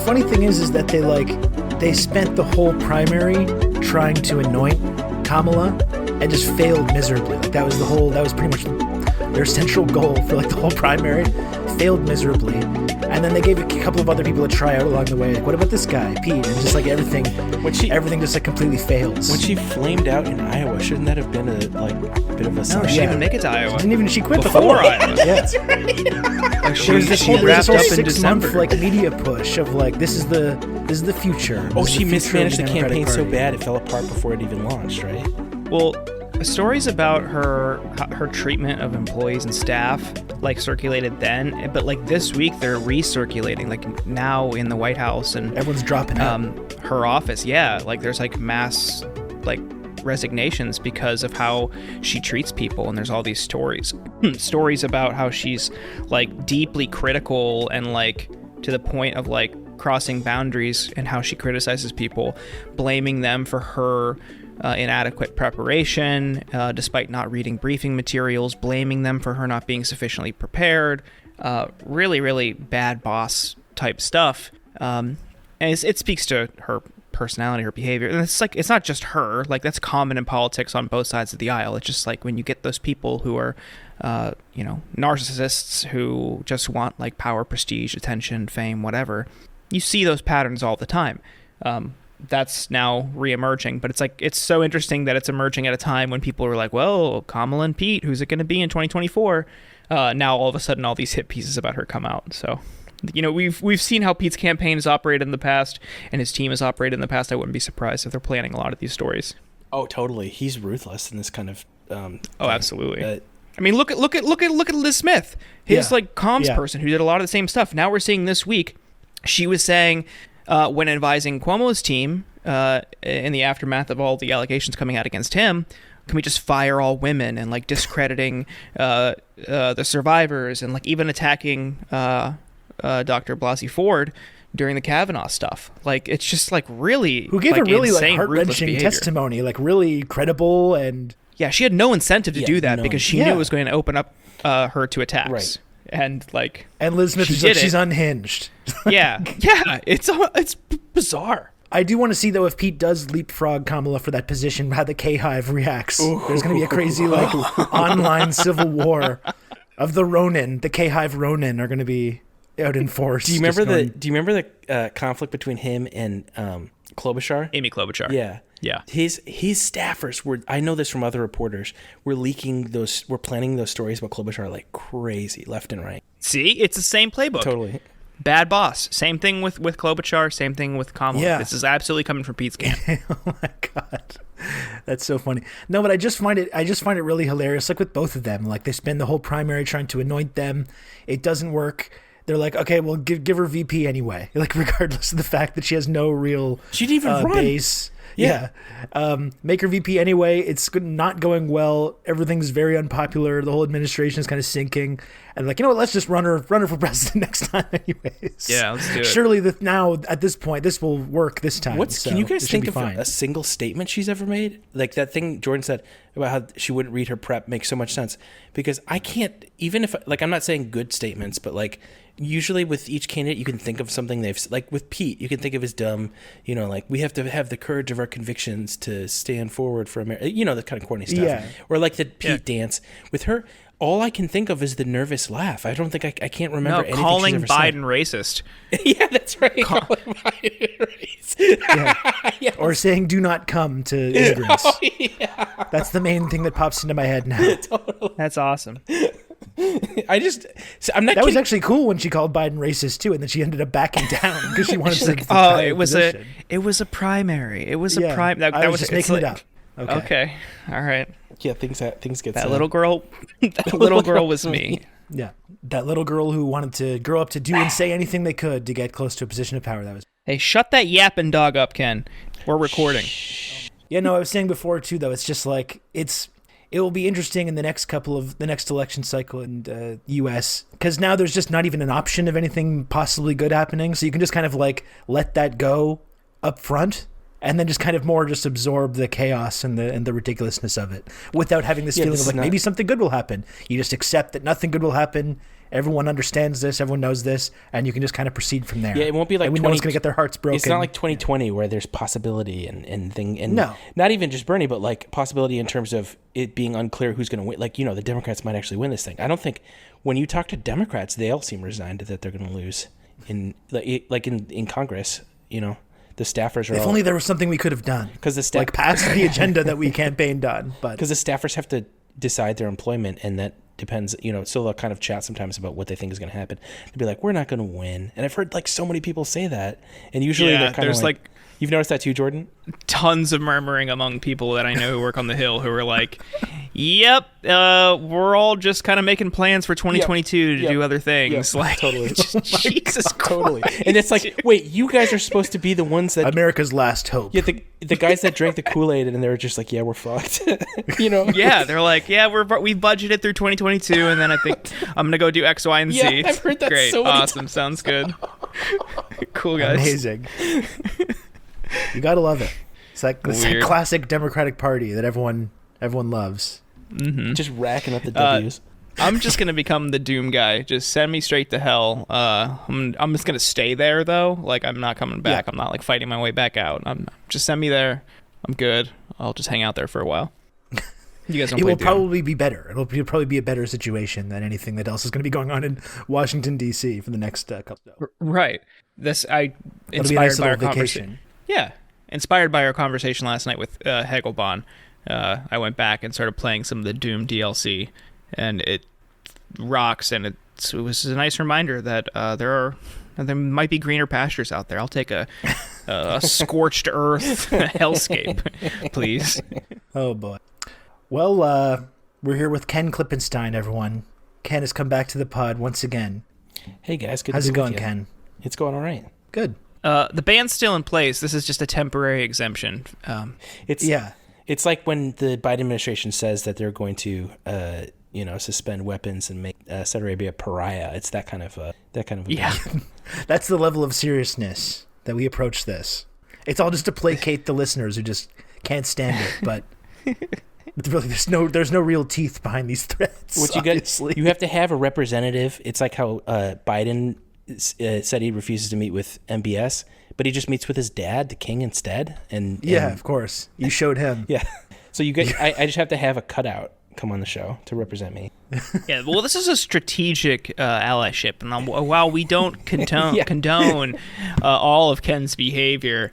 funny thing is that they spent the whole primary trying to anoint Kamala and just failed miserably. Like that was pretty much their central goal for like the whole primary. Failed miserably. And then they gave a couple of other people a try out along the way. Like, what about this guy, Pete? And just like everything just like completely fails. When she flamed out in Iowa, shouldn't that have been a bit of a sign? No, she didn't even make it to Iowa. She quit before Iowa. Yeah. That's right. Like she wrapped up in December. Like media push of like this is the future. Oh, she mismanaged the campaign so bad it fell apart before it even launched, right? Well, stories about her treatment of employees and staff like circulated then, but like this week they're recirculating like now in the White House, and everyone's dropping out. Her office, yeah, like there's like mass like resignations because of how she treats people, and there's all these stories about how she's like deeply critical and like to the point of like crossing boundaries, and how she criticizes people, blaming them for her inadequate preparation, despite not reading briefing materials, blaming them for her not being sufficiently prepared. Really, really bad boss type stuff. And it speaks to her personality, her behavior. And it's like, it's not just her, like that's common in politics on both sides of the aisle. It's just like when you get those people who are, narcissists who just want like power, prestige, attention, fame, whatever, you see those patterns all the time. That's now re-emerging, but it's like it's so interesting that it's emerging at a time when people are like, well, Kamala and Pete, who's it going to be in 2024? Now all of a sudden all these hit pieces about her come out. So we've seen how Pete's campaign has operated in the past and his team has operated in the past. I wouldn't be surprised if they're planning a lot of these stories. Oh, totally. He's ruthless in this kind of absolutely. I mean, look at Liz Smith, his like comms person who did a lot of the same stuff. Now we're seeing this week, she was saying when advising Cuomo's team in the aftermath of all the allegations coming out against him, can we just fire all women, and like discrediting the survivors, and like even attacking Dr. Blasey Ford during the Kavanaugh stuff. Like it's just like really who gave like, a really insane, like heart-wrenching testimony, like really credible. And yeah, she had no incentive to do that because she knew it was going to open up her to attacks. Right. And Liz Smith is like, she's unhinged. Yeah, it's bizarre. I do want to see though if Pete does leapfrog Kamala for that position, how the K-Hive reacts. Ooh. There's going to be a crazy like online civil war of the Ronin. The K-Hive Ronin are going to be out in force. Do you remember the conflict between him and Klobuchar? Amy Klobuchar. Yeah. Yeah. His staffers were, I know this from other reporters, were planning those stories about Klobuchar like crazy, left and right. See, it's the same playbook. Totally. Bad boss. Same thing with Klobuchar, same thing with Kamala. Yeah. This is absolutely coming from Pete's camp. Oh my God. That's so funny. No, but I just find it really hilarious. Like with both of them, like they spend the whole primary trying to anoint them. It doesn't work. They're like, okay, well, give her VP anyway. Like regardless of the fact that she has no real she didn't even run. Base. Yeah. Make her VP anyway. It's not going well. Everything's very unpopular. The whole administration is kind of sinking. And like, you know what? Let's just run her for president next time anyways. Yeah, let's do it. Surely now at this point, this will work this time. Can you guys think of a single statement she's ever made? Like that thing Jordan said about how she wouldn't read her prep makes so much sense. Because I can't, even if, like, I'm not saying good statements, but like, usually with each candidate, you can think of something like with Pete, you can think of his dumb, like we have to have the courage of our convictions to stand forward for America, the kind of corny stuff. Yeah. Or like the Pete dance. With her, all I can think of is the nervous laugh. I don't think I can't remember anything calling she's ever Biden said. Racist. Yeah, that's right. Calling Biden racist. Yeah. Yes. Or saying "do not come" to immigrants. Oh, yeah. That's the main thing that pops into my head now. Totally. That's awesome. I'm not. That was actually cool when she called Biden racist too, and then she ended up backing down because she wanted to. It was a primary. It was a prime. That was just making it up. Okay. All right. Yeah, things get that little girl. That little girl was me. Yeah, that little girl who wanted to grow up to do and say anything they could to get close to a position of power. That was. Hey, shut that yapping dog up, Ken. We're recording. Yeah, no, I was saying before too, though. It's just like it will be interesting in the next election cycle in the U.S. because now there's just not even an option of anything possibly good happening. So you can just kind of like let that go up front and then just kind of more just absorb the chaos and the ridiculousness of it without having this feeling of like maybe something good will happen. You just accept that nothing good will happen. Everyone understands this. Everyone knows this, and you can just kind of proceed from there. Yeah, it won't be like no one's going to get their hearts broken. It's not like 2020 where there's possibility and thing. And no, not even just Bernie, but like possibility in terms of it being unclear who's going to win. Like, the Democrats might actually win this thing. I don't think when you talk to Democrats, they all seem resigned that they're going to lose in Congress. The staffers are. If only there was something we could have done, because the past the agenda that we campaigned on, but because the staffers have to decide their employment, and that depends. So they'll kind of chat sometimes about what they think is going to happen. They'll be like, "We're not going to win," and I've heard like so many people say that, and usually they're kind of like. You've noticed that too, Jordan? Tons of murmuring among people that I know who work on the Hill who are like, yep, we're all just kind of making plans for 2022 to do other things. Yep. Like, totally. Jesus Christ. Totally. And it's like, wait, you guys are supposed to be the ones that... America's last hope. Yeah, the guys that drank the Kool-Aid and they were just like, yeah, we're fucked. Yeah, they're like, yeah, we budgeted through 2022 and then I think I'm going to go do X, Y, and Z. Yeah, I've heard that Great, so many awesome, times. Sounds good. Cool, guys. Amazing. You gotta love it. It's like classic Democratic Party that everyone loves. Mm-hmm. Just racking up the W's. I'm just gonna become the doom guy. Just send me straight to hell. I'm just gonna stay there though. Like I'm not coming back. Yeah. I'm not like fighting my way back out. Just send me there. I'm good. I'll just hang out there for a while. You guys don't. It will probably be better. It'll probably be a better situation than anything that else is going to be going on in Washington D.C. for the next couple of hours. Right. Inspired by our conversation. Yeah, inspired by our conversation last night with Hegelbon. I went back and started playing some of the Doom DLC, and it rocks. And it was a nice reminder that there might be greener pastures out there. I'll take a scorched earth hellscape, please. Oh boy. Well, we're here with Ken Klippenstein, everyone. Ken has come back to the pod once again. Hey guys, good. How's to it be going, with you. Ken? It's going all right. Good. The ban's still in place. This is just a temporary exemption. It's like when the Biden administration says that they're going to, suspend weapons and make Saudi Arabia a pariah. It's that kind of yeah. That's the level of seriousness that we approach this. It's all just to placate the listeners who just can't stand it, but really, there's no real teeth behind these threats. What you have to have a representative. It's like how Biden said he refuses to meet with MBS, but he just meets with his dad, the king, instead. And of course, you showed him. Yeah, so you get. I just have to have a cutout come on the show to represent me. Yeah, well, this is a strategic allyship, and while we don't condone all of Ken's behavior,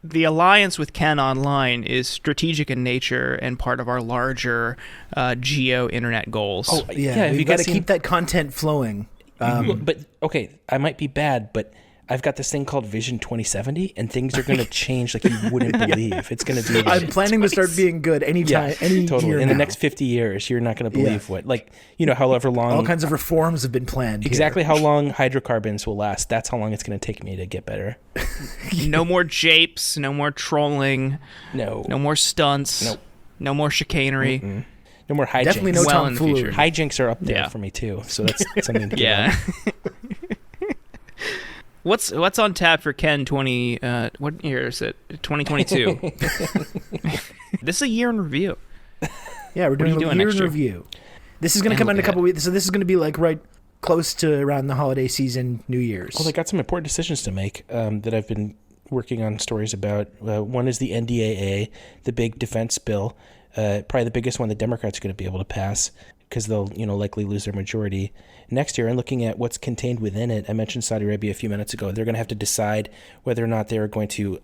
the alliance with Ken Online is strategic in nature and part of our larger geo-internet goals. Oh, yeah, we've got to keep that content flowing. But, okay, I might be bad, but I've got this thing called Vision 2070, and things are going to change like you wouldn't believe. It's going to be... I'm planning to start being good anytime, any totally. year In now. the next 50 years, you're not going to believe what... however long... All kinds of reforms have been planned. Exactly how long hydrocarbons will last. That's how long it's going to take me to get better. No more japes, no more trolling. No more stunts. Nope. No more chicanery. Mm-mm. No more hijinks. Definitely no tomfoolery. Hijinks are up there for me too, so that's something to get on. What's on tap for Ken 20 what year is it? 2022. This is a year in review. Yeah, we're doing a year in review. This is going to come in a couple weeks, so this is going to be like right close to around the holiday season, New Year's. Well, I got some important decisions to make that I've been working on stories about. One is the NDAA, the big defense bill, probably the biggest one the Democrats are going to be able to pass because they'll likely lose their majority next year. And looking at what's contained within it, I mentioned Saudi Arabia a few minutes ago. They're going to have to decide whether or not they are going to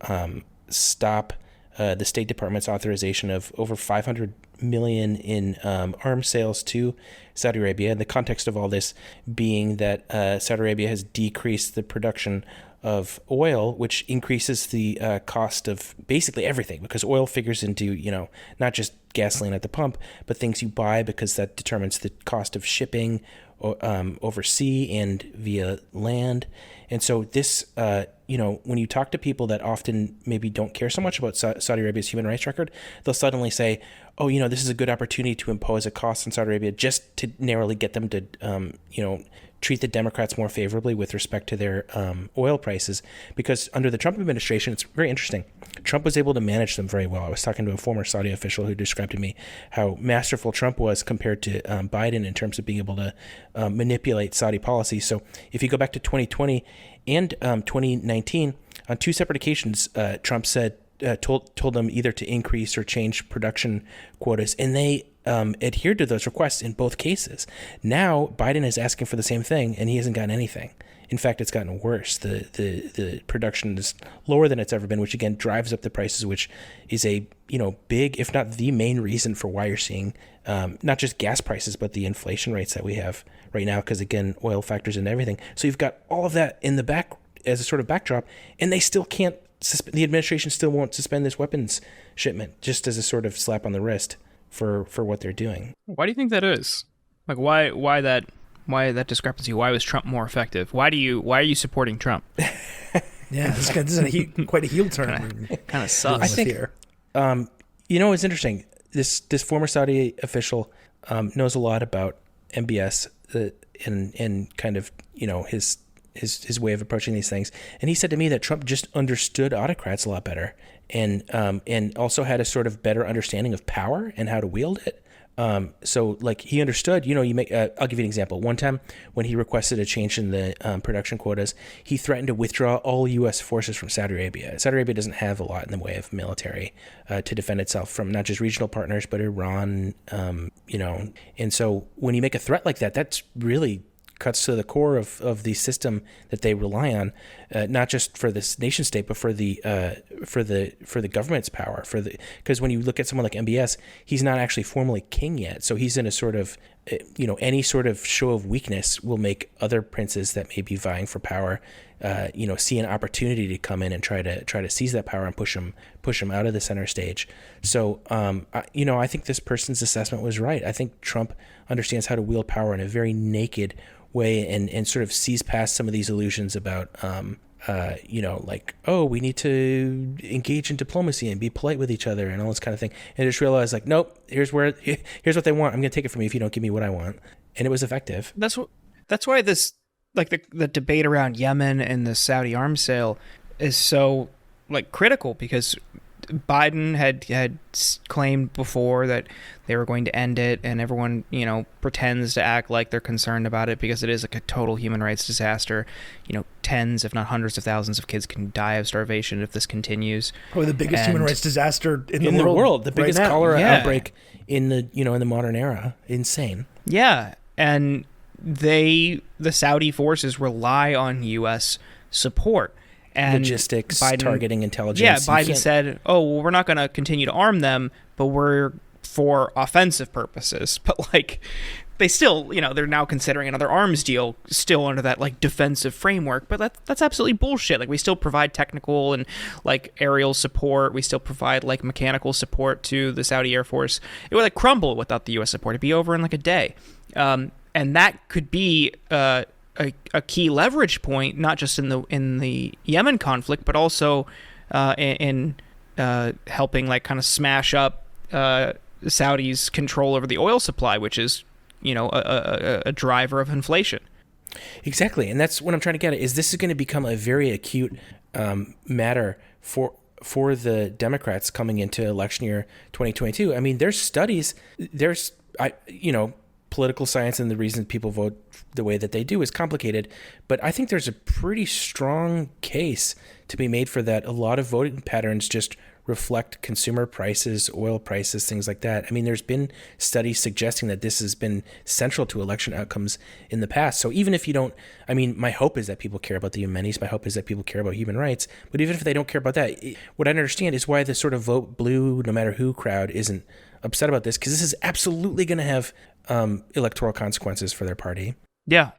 stop the State Department's authorization of over $500 million in arms sales to Saudi Arabia. In the context of all this being that Saudi Arabia has decreased the production of oil, which increases the cost of basically everything, because oil figures into, not just gasoline at the pump, but things you buy, because that determines the cost of shipping over sea and via land. And so this, when you talk to people that often maybe don't care so much about Saudi Arabia's human rights record, they'll suddenly say, oh, this is a good opportunity to impose a cost on Saudi Arabia just to narrowly get them to, treat the Democrats more favorably with respect to their oil prices, because under the Trump administration, it's very interesting. Trump was able to manage them very well. I was talking to a former Saudi official who described to me how masterful Trump was compared to Biden in terms of being able to manipulate Saudi policy. So if you go back to 2020 and 2019, on two separate occasions, Trump said, told them either to increase or change production quotas, and they adhered to those requests in both cases. Now Biden is asking for the same thing, and he hasn't gotten anything. In fact, it's gotten worse. The production is lower than it's ever been, which again drives up the prices, which is a big, if not the main reason for why you're seeing not just gas prices, but the inflation rates that we have right now, because again, oil factors into everything. So you've got all of that in the back as a sort of backdrop, and they still can't. The administration still won't suspend this weapons shipment, just as a sort of slap on the wrist for what they're doing. Why do you think that is? Like, why that discrepancy? Why was Trump more effective? Why are you supporting Trump? Yeah, this is quite a heel turn. Kind of sucks. I think it's interesting. This former Saudi official knows a lot about MBS and kind of his way of approaching these things. And he said to me that Trump just understood autocrats a lot better and also had a sort of better understanding of power and how to wield it. So like he understood, I'll give you an example. One time when he requested a change in the production quotas, he threatened to withdraw all U.S. forces from Saudi Arabia. Saudi Arabia doesn't have a lot in the way of military to defend itself from not just regional partners, but Iran, And so when you make a threat like that, that's really cuts to the core of the system that they rely on, not just for this nation state, but for the government's power. Because when you look at someone like MBS, he's not actually formally king yet, so he's in a sort of any sort of show of weakness will make other princes that may be vying for power, see an opportunity to come in and try to seize that power and push them out of the center stage. So I think this person's assessment was right. I think Trump understands how to wield power in a very naked way and sort of sees past some of these illusions about we need to engage in diplomacy and be polite with each other and all this kind of thing, and just realize like, nope, here's what they want. I'm gonna take it from you if you don't give me what I want. And it was effective. That's why this, like, the debate around Yemen and the Saudi arms sale is so like critical, because Biden had claimed before that they were going to end it, and everyone, pretends to act like they're concerned about it because it is like a total human rights disaster. Tens, if not hundreds of thousands of kids can die of starvation if this continues. Probably the biggest human rights disaster in the world. The biggest right cholera outbreak in the in the modern era. Insane. Yeah, and the Saudi forces rely on U.S. support. And logistics, Biden, targeting intelligence. Yeah, Biden said, we're not going to continue to arm them, but we're for offensive purposes. But, like, they still, they're now considering another arms deal still under that, like, defensive framework. But that's absolutely bullshit. Like, we still provide technical and, like, aerial support. We still provide, like, mechanical support to the Saudi Air Force. It would, like, crumble without the U.S. support. It'd be over in, like, a day. And that could be a key leverage point, not just in the Yemen conflict, but also in helping like kind of smash up Saudi's control over the oil supply, which is a driver of inflation. Exactly, and that's what I'm trying to get at. Is this is going to become a very acute matter for the Democrats coming into election year 2022? I mean, there's studies, political science and the reason people vote the way that they do is complicated, but I think there's a pretty strong case to be made for that. A lot of voting patterns just reflect consumer prices, oil prices, things like that. I mean, there's been studies suggesting that this has been central to election outcomes in the past. So even if you don't, my hope is that people care about the Yemenis. My hope is that people care about human rights. But even if they don't care about that, what I don't understand is why the sort of vote blue, no matter who crowd isn't upset about this, because this is absolutely going to have electoral consequences for their party. Yeah,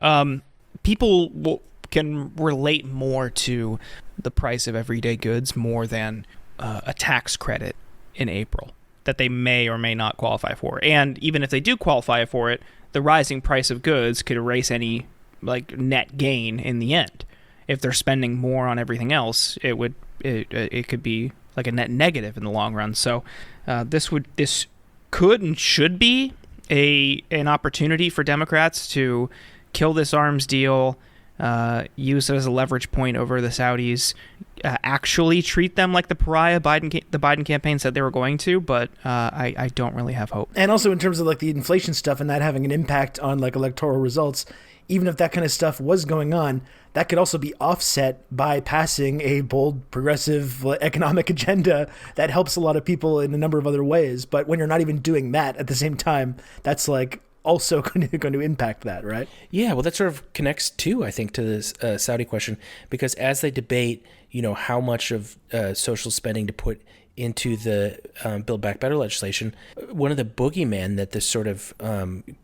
people can relate more to the price of everyday goods more than a tax credit in April that they may or may not qualify for. And even if they do qualify for it, the rising price of goods could erase any like net gain in the end. If they're spending more on everything else, it could be like a net negative in the long run. So this could and should be an opportunity for Democrats to kill this arms deal, use it as a leverage point over the Saudis, actually treat them like the pariah the Biden campaign said they were going to, but I don't really have hope. And also in terms of like the inflation stuff and that having an impact on like electoral results, even if that kind of stuff was going on, that could also be offset by passing a bold, progressive economic agenda that helps a lot of people in a number of other ways. But when you're not even doing that at the same time, that's like also going to impact that, right? Yeah, well, that sort of connects too, I think, to this Saudi question, because as they debate, how much of social spending to put into the Build Back Better legislation, one of the boogeymen that this sort of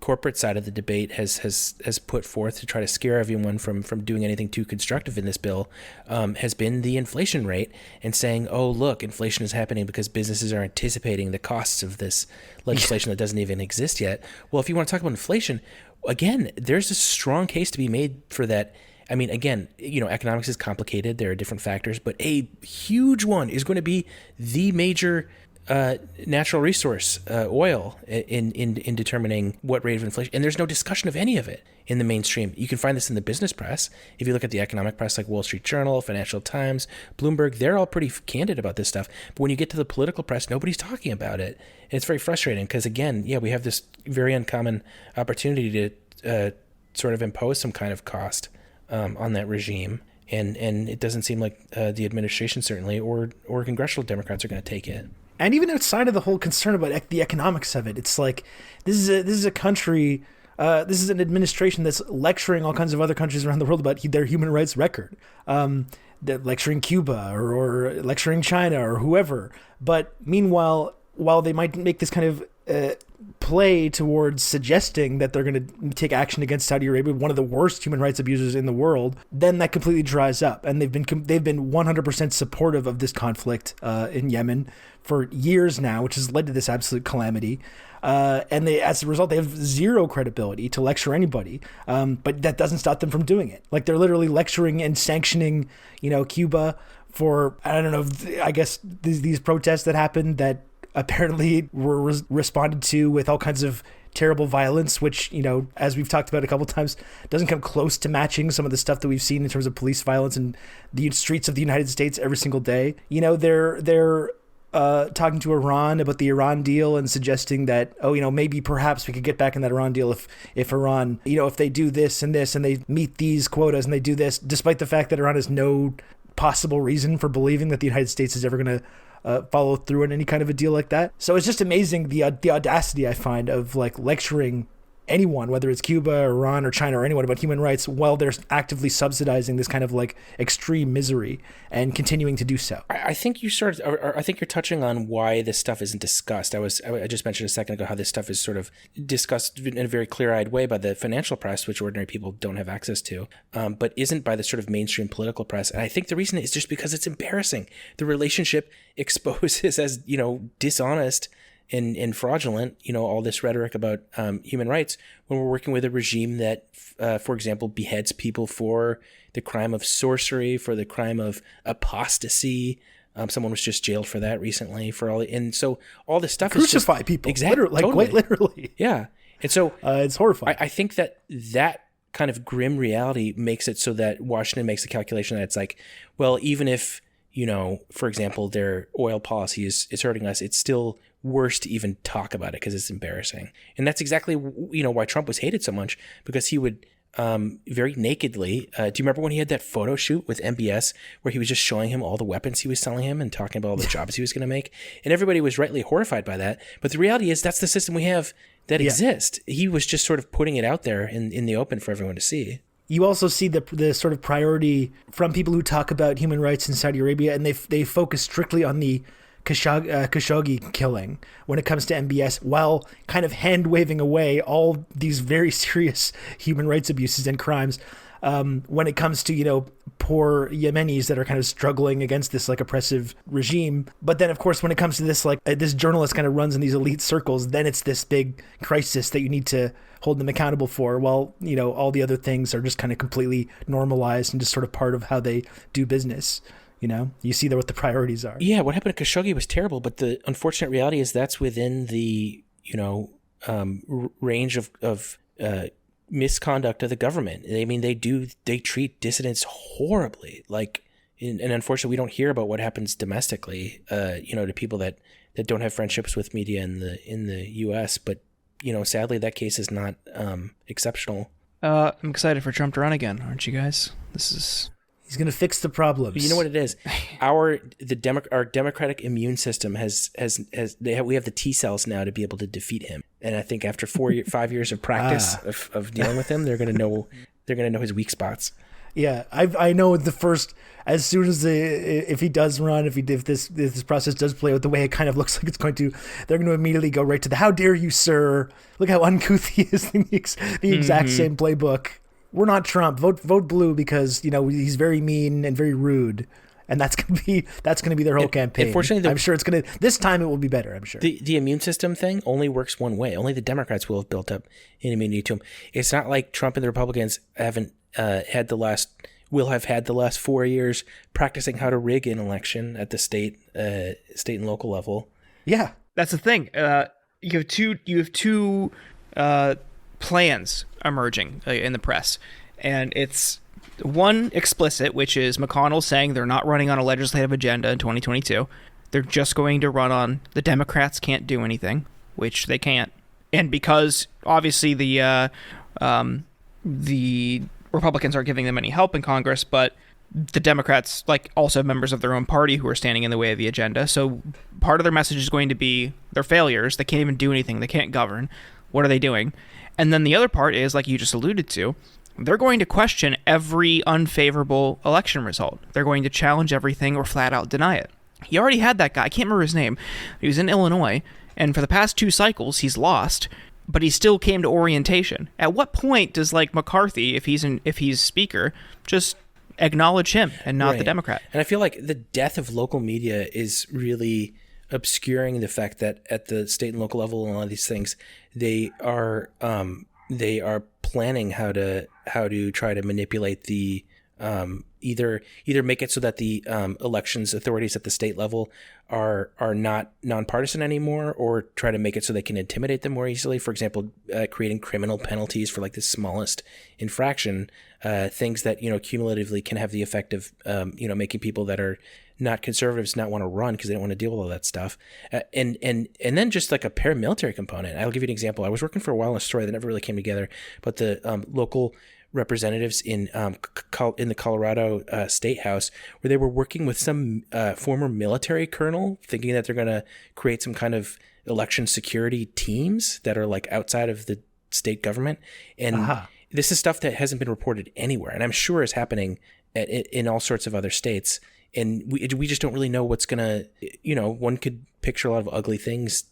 corporate side of the debate has put forth to try to scare everyone from doing anything too constructive in this bill has been the inflation rate, and saying, oh, look, inflation is happening because businesses are anticipating the costs of this legislation that doesn't even exist yet. Well, if you want to talk about inflation, again, there's a strong case to be made for that. I mean, again, economics is complicated. There are different factors, but a huge one is going to be the major natural resource, oil, in determining what rate of inflation. And there's no discussion of any of it in the mainstream. You can find this in the business press. If you look at the economic press like Wall Street Journal, Financial Times, Bloomberg, they're all pretty candid about this stuff. But when you get to the political press, nobody's talking about it. And it's very frustrating because, again, we have this very uncommon opportunity to sort of impose some kind of cost on that regime, and it doesn't seem like the administration certainly or congressional Democrats are going to take it. And even outside of the whole concern about the economics of it, it's like this is a country, this is an administration that's lecturing all kinds of other countries around the world about their human rights record. They're lecturing Cuba or lecturing China or whoever. But meanwhile, while they might make this kind of play towards suggesting that they're going to take action against Saudi Arabia, one of the worst human rights abusers in the world, then that completely dries up. And they've been 100% supportive of this conflict in Yemen for years now, which has led to this absolute calamity. And as a result, they have zero credibility to lecture anybody. But that doesn't stop them from doing it. Like, they're literally lecturing and sanctioning, Cuba for, I don't know, I guess these protests that happened that apparently were responded to with all kinds of terrible violence, which, as we've talked about a couple times, doesn't come close to matching some of the stuff that we've seen in terms of police violence in the streets of the United States every single day. They're talking to Iran about the Iran deal and suggesting that, maybe perhaps we could get back in that Iran deal if Iran, if they do this and this and they meet these quotas and they do this, despite the fact that Iran has no possible reason for believing that the United States is ever going to follow through on any kind of a deal like that. So it's just amazing the audacity I find of like lecturing anyone, whether it's Cuba or Iran or China or anyone, about human rights while they're actively subsidizing this kind of like extreme misery and continuing to do so. I think I think you're touching on why this stuff isn't discussed. I just mentioned a second ago how this stuff is sort of discussed in a very clear-eyed way by the financial press, which ordinary people don't have access to, but isn't by the sort of mainstream political press. And I think the reason is just because it's embarrassing. The relationship exposes as, dishonest and fraudulent, all this rhetoric about human rights when we're working with a regime that, for example, beheads people for the crime of sorcery, for the crime of apostasy. Someone was just jailed for that recently. And so all this stuff crucify people, exactly, quite literally. Yeah, and so it's horrifying. I think that kind of grim reality makes it so that Washington makes a calculation that it's like, well, even if for example, their oil policy is hurting us, it's still worse to even talk about it because it's embarrassing. And that's exactly, why Trump was hated so much, because he would very nakedly, do you remember when he had that photo shoot with MBS where he was just showing him all the weapons he was selling him and talking about all the jobs he was going to make? And everybody was rightly horrified by that. But the reality is that's the system we have that exists. He was just sort of putting it out there in the open for everyone to see. You also see the sort of priority from people who talk about human rights in Saudi Arabia, and they focus strictly on the Khashoggi killing when it comes to MBS, while kind of hand-waving away all these very serious human rights abuses and crimes when it comes to, poor Yemenis that are kind of struggling against this like oppressive regime. But then, of course, when it comes to this, like this journalist kind of runs in these elite circles, then it's this big crisis that you need to hold them accountable for, while, all the other things are just kind of completely normalized and just sort of part of how they do business. You see what the priorities are. Yeah, what happened to Khashoggi was terrible, but the unfortunate reality is that's within the, range of misconduct of the government. I mean, they treat dissidents horribly. Like, and unfortunately, we don't hear about what happens domestically, to people that don't have friendships with media in the U.S. But, sadly, that case is not exceptional. I'm excited for Trump to run again, aren't you guys? He's going to fix the problems. You know what it is? Our democratic immune system we have the T cells now to be able to defeat him. And I think after 5 years of practice of dealing with him, they're going to know his weak spots. Yeah, I know as soon as if he does run, if this process does play out the way it kind of looks like it's going to, they're going to immediately go right to the "How dare you, sir? Look how uncouth he is." The exact same playbook. We're not Trump. Vote blue because he's very mean and very rude, and that's gonna be their whole campaign. Unfortunately, I'm sure this time it will be better. I'm sure. The immune system thing only works one way. Only the Democrats will have built up an immunity to him. It's not like Trump and the Republicans will have had the last 4 years practicing how to rig an election at the state and local level. Yeah, that's the thing. You have two plans emerging in the press, and it's one explicit, which is McConnell saying they're not running on a legislative agenda in 2022. They're just going to run on the Democrats can't do anything, which they can't, and because obviously the Republicans aren't giving them any help in Congress, but the Democrats also have members of their own party who are standing in the way of the agenda. So part of their message is going to be they're failures. They can't even do anything. They can't govern. What are they doing? And then the other part is, like you just alluded to, they're going to question every unfavorable election result. They're going to challenge everything or flat out deny it. You already had that guy. I can't remember his name. He was in Illinois, and for the past 2 cycles, he's lost, but he still came to orientation. At what point does McCarthy, if he's speaker, just acknowledge him and not the Democrat? And I feel like the death of local media is really obscuring the fact that at the state and local level and all of these things, they are planning how to try to manipulate the either make it so that the elections authorities at the state level are not nonpartisan anymore, or try to make it so they can intimidate them more easily. For example, creating criminal penalties for the smallest infraction, things that cumulatively can have the effect of making people that are not conservatives not want to run because they don't want to deal with all that stuff, and then just a paramilitary component. I'll give you an example. I was working for a while on a story that never really came together, but the local representatives in the Colorado State House, where they were working with some former military colonel, thinking that they're going to create some kind of election security teams that are outside of the state government, and this is stuff that hasn't been reported anywhere, and I'm sure is happening in all sorts of other states. And we just don't really know what's gonna, one could picture a lot of ugly things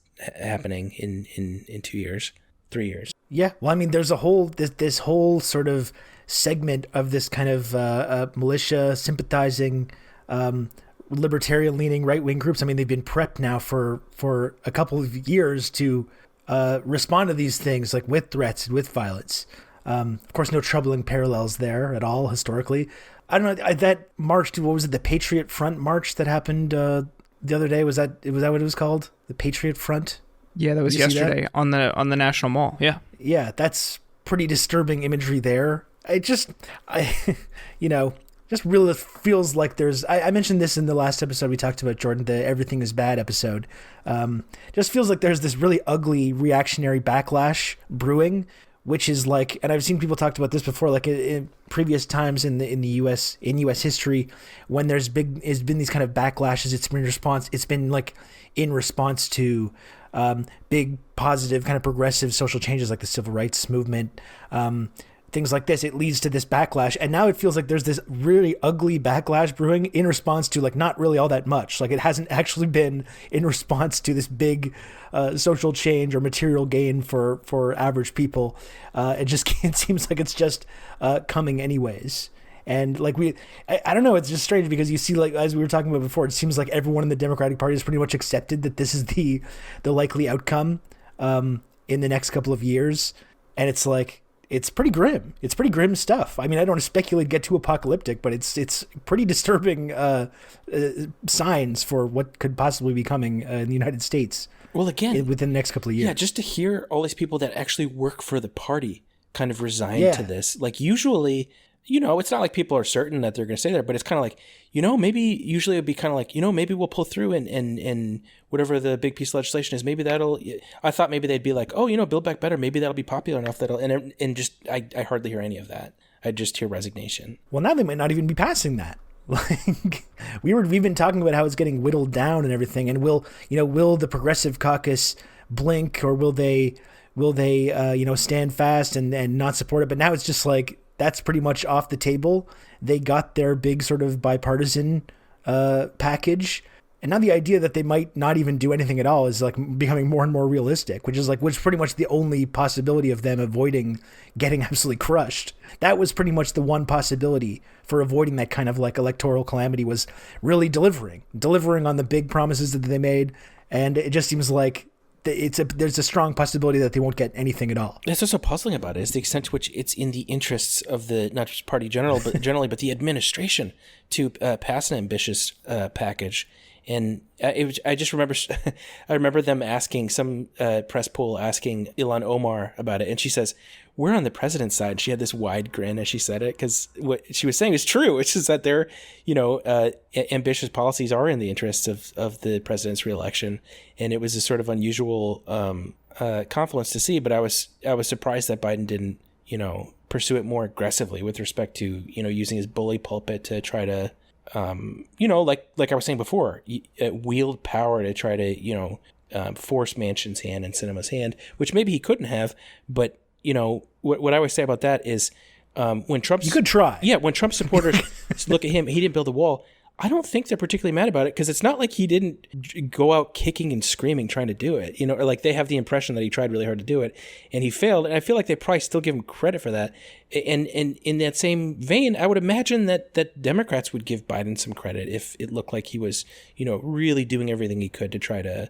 happening in 2 years, 3 years. Yeah, well, I mean, there's this whole sort of segment of this kind of militia sympathizing, libertarian leaning right wing groups. I mean, they've been prepped now for a couple of years to respond to these things with threats and with violence. Of course, no troubling parallels there at all historically. I don't know, that march, what was it, the Patriot Front march that happened the other day? Was that what it was called? The Patriot Front? Yeah, that was yesterday on the National Mall. Yeah. Yeah, that's pretty disturbing imagery there. Just really feels like there's, I mentioned this in the last episode we talked about, Jordan, the Everything is Bad episode. Just feels like there's this really ugly reactionary backlash brewing, which is and I've seen people talked about this before, in previous times in the U.S. history, when there's been these kind of backlashes, it's been in response to big positive kind of progressive social changes like the civil rights movement, things like this. It leads to this backlash, and now it feels like there's this really ugly backlash brewing in response to not really all that much. It hasn't actually been in response to this big social change or material gain for average people. It seems like it's just coming anyways. And I don't know, it's just strange because you see, as we were talking about before, it seems like everyone in the Democratic Party has pretty much accepted that this is the likely outcome in the next couple of years. And it's pretty grim. It's pretty grim stuff. I mean, I don't want to speculate, get too apocalyptic, but it's pretty disturbing signs for what could possibly be coming in the United States. Well, again, within the next couple of years. Yeah, just to hear all these people that actually work for the party kind of resigned to this. Like usually, it's not like people are certain that they're going to stay there, but it's kind of like, maybe usually it'd be kind of like, maybe we'll pull through and whatever the big piece of legislation is, maybe I thought maybe they'd be like, oh, Build Back Better, maybe that'll be popular enough and just, I hardly hear any of that. I just hear resignation. Well, now they might not even be passing that. Like we've been talking about how it's getting whittled down and everything, and will the Progressive Caucus blink, or will they stand fast and not support it? But now it's just like that's pretty much off the table. They got their big sort of bipartisan package, and now the idea that they might not even do anything at all is like becoming more and more realistic, which is pretty much the only possibility of them avoiding getting absolutely crushed. That was pretty much the one possibility for avoiding that kind of like electoral calamity, was really delivering on the big promises that they made. And it just seems like there's a strong possibility that they won't get anything at all. That's what's so puzzling about it, is the extent to which it's in the interests of the, not just party generally, but the administration to pass an ambitious package. And I just remember, I remember them asking, some press pool asking Ilhan Omar about it. And she says, we're on the president's side. She had this wide grin as she said it, because what she was saying is true. It's just that their, ambitious policies are in the interests of the president's reelection. And it was a sort of unusual confluence to see. But I was surprised that Biden didn't, pursue it more aggressively with respect to, using his bully pulpit to try to, like I was saying before, wield power to try to, force Manchin's hand and Sinema's hand, which maybe he couldn't have. But, what I always say about that is when Trump's... You could try. Yeah, when Trump supporters look at him, he didn't build a wall. I don't think they're particularly mad about it, because it's not like he didn't go out kicking and screaming trying to do it, or like they have the impression that he tried really hard to do it and he failed. And I feel like they probably still give him credit for that. And in that same vein, I would imagine that Democrats would give Biden some credit if it looked like he was, really doing everything he could to try to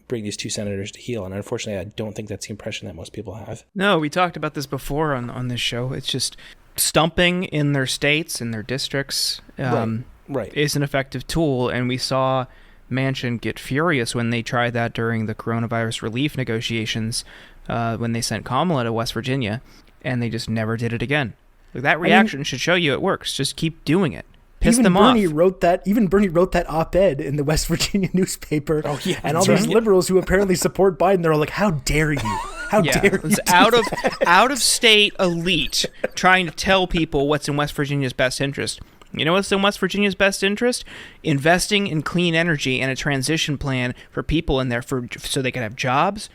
bring these two senators to heel. And unfortunately, I don't think that's the impression that most people have. No, we talked about this before on this show. It's just stumping in their states, in their districts, right. is an effective tool. And we saw Manchin get furious when they tried that during the coronavirus relief negotiations, when they sent Kamala to West Virginia, and they just never did it again. Like, that reaction should show you it works. Just keep doing it. Piss them off. Even Bernie wrote that op-ed in the West Virginia newspaper. Oh, yeah, and all these liberals who apparently support Biden, they're all like, "How dare you? How dare you?" It's out of state elite trying to tell people what's in West Virginia's best interest. You know what's in West Virginia's best interest? Investing in clean energy and a transition plan for people in there so they can have jobs,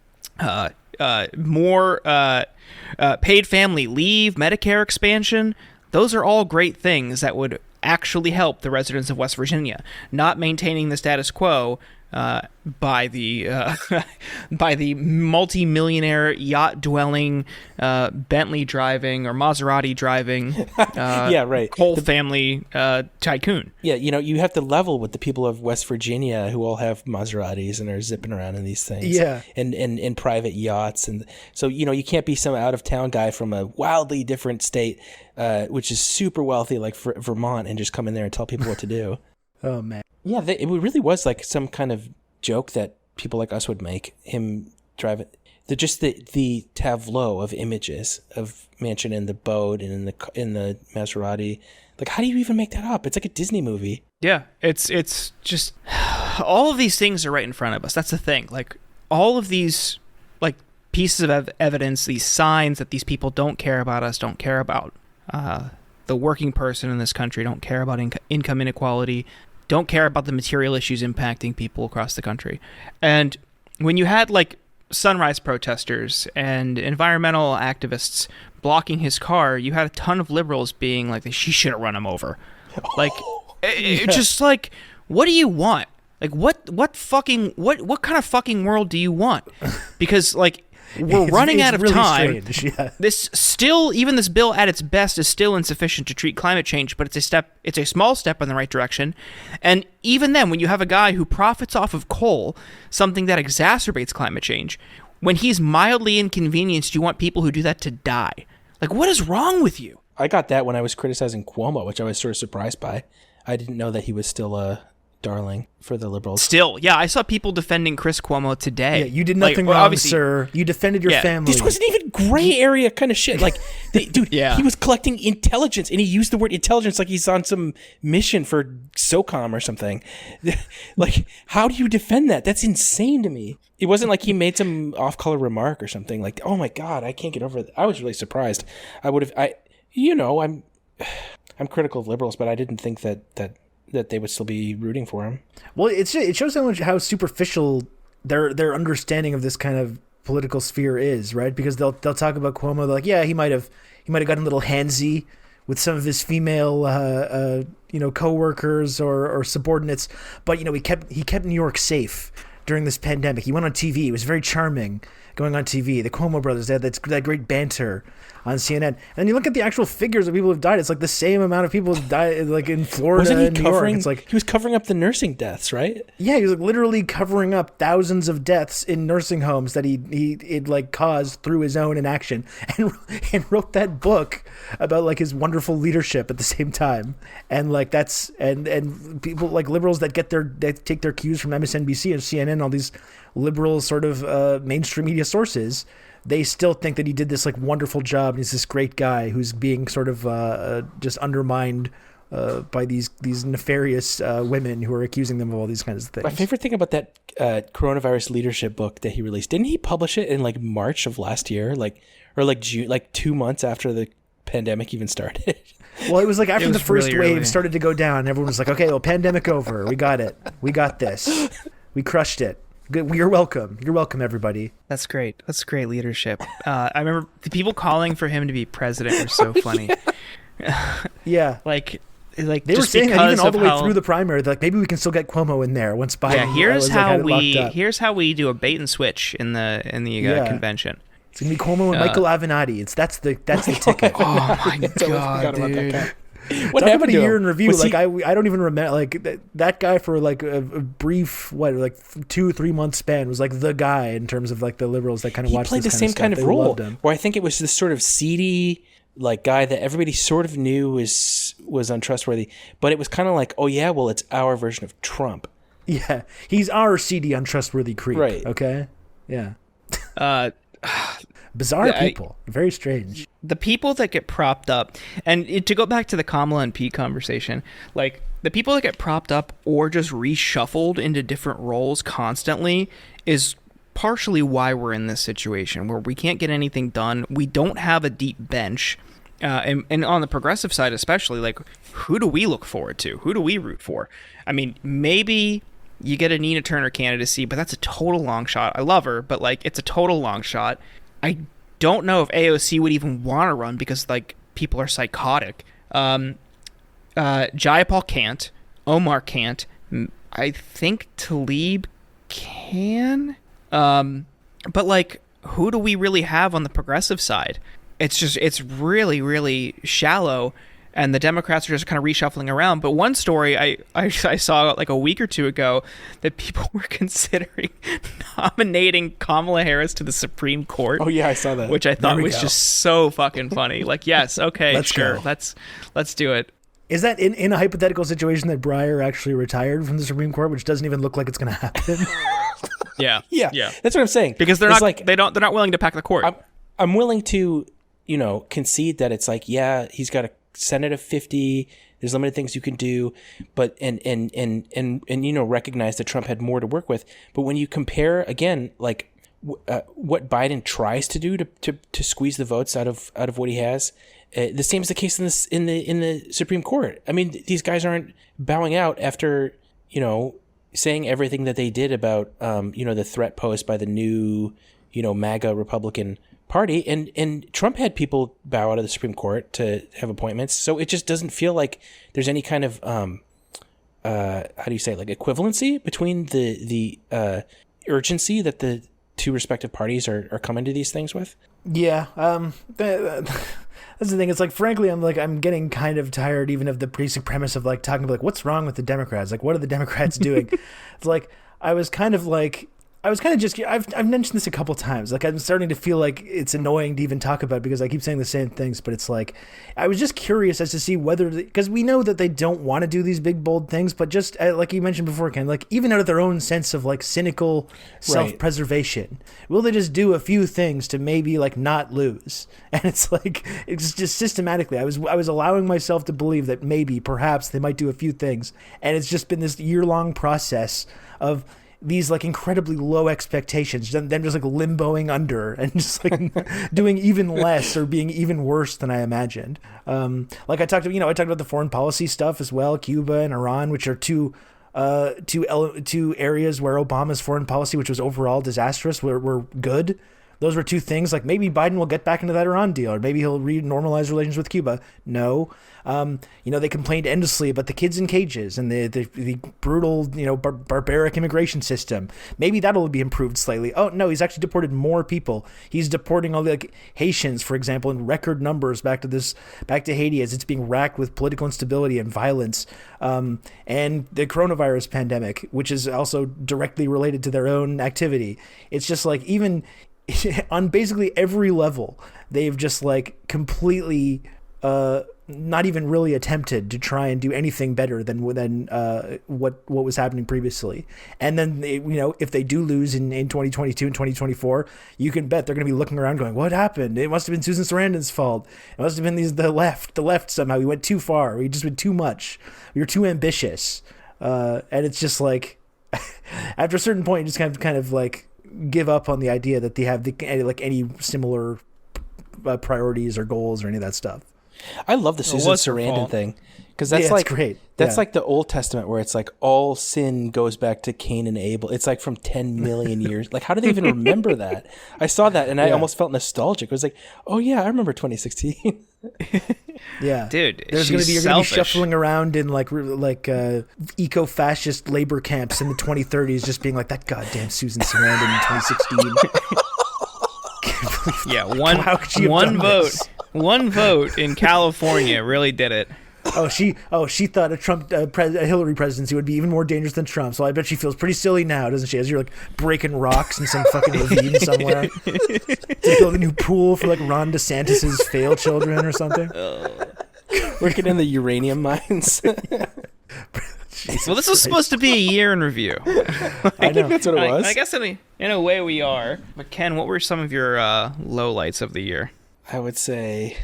more paid family leave, Medicare expansion. Those are all great things that would actually help the residents of West Virginia, not maintaining the status quo by the multi-millionaire, yacht-dwelling, Bentley driving or Maserati driving, whole family tycoon. Yeah, you have to level with the people of West Virginia who all have Maseratis and are zipping around in these things. Yeah, and private yachts, and so you can't be some out-of-town guy from a wildly different state, which is super wealthy like Vermont, and just come in there and tell people what to do. Oh man. Yeah, it really was like some kind of joke that people like us would make, him driving. The tableau of images of Manchin in the boat and in the Maserati. Like, how do you even make that up? It's like a Disney movie. Yeah, it's just all of these things are right in front of us. That's the thing. Like, all of these like pieces of evidence, these signs that these people don't care about us, don't care about the working person in this country, don't care about income inequality, don't care about the material issues impacting people across the country. And when you had like sunrise protesters and environmental activists blocking his car, you had a ton of liberals being like, she should have run him over. Like, just like, what do you want? Like, what kind of fucking world do you want? Because like, we're running out of really time. Yeah. This bill at its best is still insufficient to treat climate change, but it's a small step in the right direction. And even then, when you have a guy who profits off of coal, something that exacerbates climate change, when he's mildly inconvenienced, you want people who do that to die. Like, what is wrong with you? I got that when I was criticizing Cuomo, which I was sort of surprised by. I didn't know that he was still darling for the liberals. Still, yeah, I saw people defending Chris Cuomo today. Yeah, you did nothing wrong, sir. You defended your family. This wasn't even gray area kind of shit. Like, dude, he was collecting intelligence, and he used the word intelligence like he's on some mission for SOCOM or something. Like, how do you defend that? That's insane to me. It wasn't like he made some off-color remark or something. Like, oh my God, I can't get over it. I was really surprised. I'm critical of liberals, but I didn't think that they would still be rooting for him. Well, it shows how superficial their understanding of this kind of political sphere is, right? Because they'll talk about Cuomo, they're like, yeah, he might have gotten a little handsy with some of his female coworkers or subordinates, but he kept New York safe during this pandemic. He went on TV. It was very charming going on TV. The Cuomo brothers, they had that great banter on CNN. And you look at the actual figures of people who've died, it's like the same amount of people who died like in Florida and New York. It's like he was covering up the nursing deaths, right? Yeah, he was like literally covering up thousands of deaths in nursing homes that he like caused through his own inaction, and wrote that book about like his wonderful leadership at the same time. And like that's and people like liberals that take their cues from MSNBC and CNN, all these liberal sort of mainstream media sources, they still think that he did this like wonderful job and he's this great guy who's being sort of just undermined by these nefarious women who are accusing them of all these kinds of things. My favorite thing about that coronavirus leadership book that he released, didn't he publish it in like March of last year, or June, like 2 months after the pandemic even started? Well, it was like after the first wave started to go down, everyone was like, okay, well, pandemic over, we got it, we got this, we crushed it. Good. You're welcome. You're welcome, everybody. That's great. That's great leadership. I remember the people calling for him to be president were so funny. Yeah. Like they were saying that even all the way through the primary, like maybe we can still get Cuomo in there once Biden. Yeah. Here's how we do a bait and switch in the convention. It's gonna be Cuomo and Michael Avenatti. That's the ticket. Oh my God, dude. What happened about a year in review? Like I don't even remember. Like that guy for like a brief 2-3 month span was like the guy in terms of like the liberals that kind of watched. He played the same kind of role, where I think it was this sort of seedy like guy that everybody sort of knew was untrustworthy, but it was kind of like, oh yeah, well it's our version of Trump. Yeah, he's our seedy, untrustworthy creep. Right. Okay. Yeah. Bizarre people. Very strange. The people that get propped up, and to go back to the Kamala and Pete conversation, like the people that get propped up or just reshuffled into different roles constantly is partially why we're in this situation where we can't get anything done. We don't have a deep bench. And on the progressive side especially, like who do we look forward to? Who do we root for? I mean, maybe you get a Nina Turner candidacy, but that's a total long shot. I love her, but like it's a total long shot. I don't know if AOC would even want to run because like people are psychotic. Jayapal can't. Omar can't. I think Tlaib can. But like, who do we really have on the progressive side? It's really, really shallow. And the Democrats are just kind of reshuffling around. But one story I saw like a week or two ago that people were considering nominating Kamala Harris to the Supreme Court. Oh yeah, I saw that. Which I thought was just so fucking funny. Like, yes, okay, let's do it. Is that in a hypothetical situation that Breyer actually retired from the Supreme Court, which doesn't even look like it's going to happen? Yeah. That's what I'm saying. Because they're not willing to pack the court. I'm willing to, concede that it's like, yeah, he's got a Senate of 50. There's limited things you can do, but and recognize that Trump had more to work with. But when you compare again, like what Biden tries to do to squeeze the votes out of what he has, the same is the case in the Supreme Court. I mean, these guys aren't bowing out after saying everything that they did about the threat posed by the new MAGA Republican Party, and Trump had people bow out of the Supreme Court to have appointments. So it just doesn't feel like there's any kind of how do you say, like, equivalency between the urgency that the two respective parties are coming to these things with. Yeah, that's the thing. It's like, frankly, I'm getting kind of tired even of the basic premise of like talking about like what's wrong with the Democrats, like what are the Democrats doing. It's like I was I was kind of just, I've mentioned this a couple times. Like, I'm starting to feel like it's annoying to even talk about because I keep saying the same things, but it's like, I was just curious as to see whether, because we know that they don't want to do these big, bold things, but just like you mentioned before, Ken, like even out of their own sense of like cynical self-preservation, will they just do a few things to maybe like not lose? And it's like, it's just systematically, I was allowing myself to believe that maybe, perhaps they might do a few things. And it's just been this year-long process of these like incredibly low expectations, them just like limboing under and just like doing even less or being even worse than I imagined. Like I talked about the foreign policy stuff as well, Cuba and Iran, which are two areas where Obama's foreign policy, which was overall disastrous, were good. Those were two things. Like maybe Biden will get back into that Iran deal, or maybe he'll normalize relations with Cuba. No. They complained endlessly about the kids in cages and the brutal, barbaric immigration system. Maybe that'll be improved slightly. Oh no, he's actually deported more people. He's deporting all the like Haitians, for example, in record numbers back to Haiti as it's being racked with political instability and violence, and the coronavirus pandemic, which is also directly related to their own activity. It's just like even on basically every level, they've just like completely not even really attempted to try and do anything better than what was happening previously. And then if they do lose in 2022 and 2024, you can bet they're going to be looking around going, what happened? It must have been Susan Sarandon's fault. It must have been the left somehow. We went too far. We just went too much. We were too ambitious. And it's just like after a certain point, you just kind of like give up on the idea that they have any similar priorities or goals or any of that stuff. I love the Susan Sarandon thing because that's like great. That's like the Old Testament where it's like all sin goes back to Cain and Abel. It's like from 10 million years. Like, how do they even remember that? I saw that and I almost felt nostalgic. I was like, oh yeah, I remember 2016. Yeah, dude, you're going to be shuffling around in like eco-fascist labor camps in the 2030s, just being like that goddamn Susan Sarandon in 2016. Yeah, one vote in California really did it. She thought a Hillary presidency would be even more dangerous than Trump. So I bet she feels pretty silly now, doesn't she? As you're like breaking rocks in some fucking ravine somewhere, to build a new pool for like Ron DeSantis's failed children or something. Working in the uranium mines. Well, this was supposed to be a year in review. I think that's what it was. I guess in a way we are. But Ken, what were some of your lowlights of the year? I would say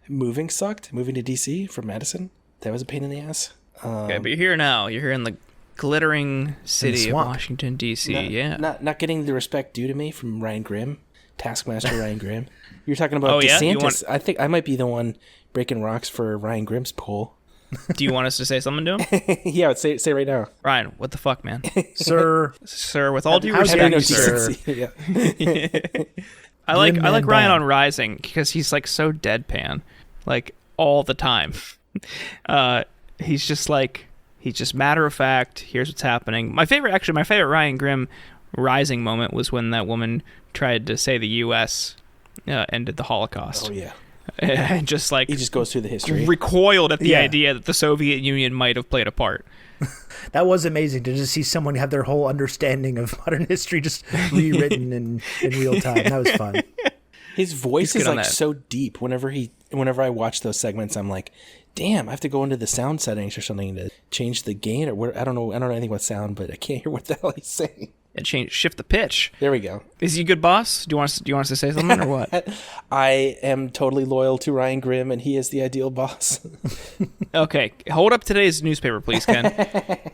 moving sucked. Moving to DC from Madison. That was a pain in the ass. Okay, but you're here now. You're here in the glittering city of Washington, D.C. Not getting the respect due to me from Ryan Grimm, Taskmaster Ryan Grimm. You're talking about DeSantis. I think I might be the one breaking rocks for Ryan Grimm's poll. Do you want us to say something to him? Yeah, say right now. Ryan, what the fuck, man? Sir, with all due respect, sir. I like Ryan on Rising because he's like so deadpan, like all the time. He's just matter of fact. Here's what's happening. My favorite Ryan Grimm Rising moment was when that woman tried to say the U.S. Ended the Holocaust. Oh yeah. And just like he just goes through the history, recoiled at the idea that the Soviet Union might have played a part. That was amazing to just see someone have their whole understanding of modern history just rewritten in real time. That was fun. His voice is like so deep. Whenever I watch those segments, I'm like, damn, I have to go into the sound settings or something to change the gain or I don't know anything about sound, but I can't hear what the hell he's saying. And shift the pitch. There we go. Is he a good boss? Do you want us to say something or what? I am totally loyal to Ryan Grimm, and he is the ideal boss. Okay, hold up today's newspaper, please, Ken.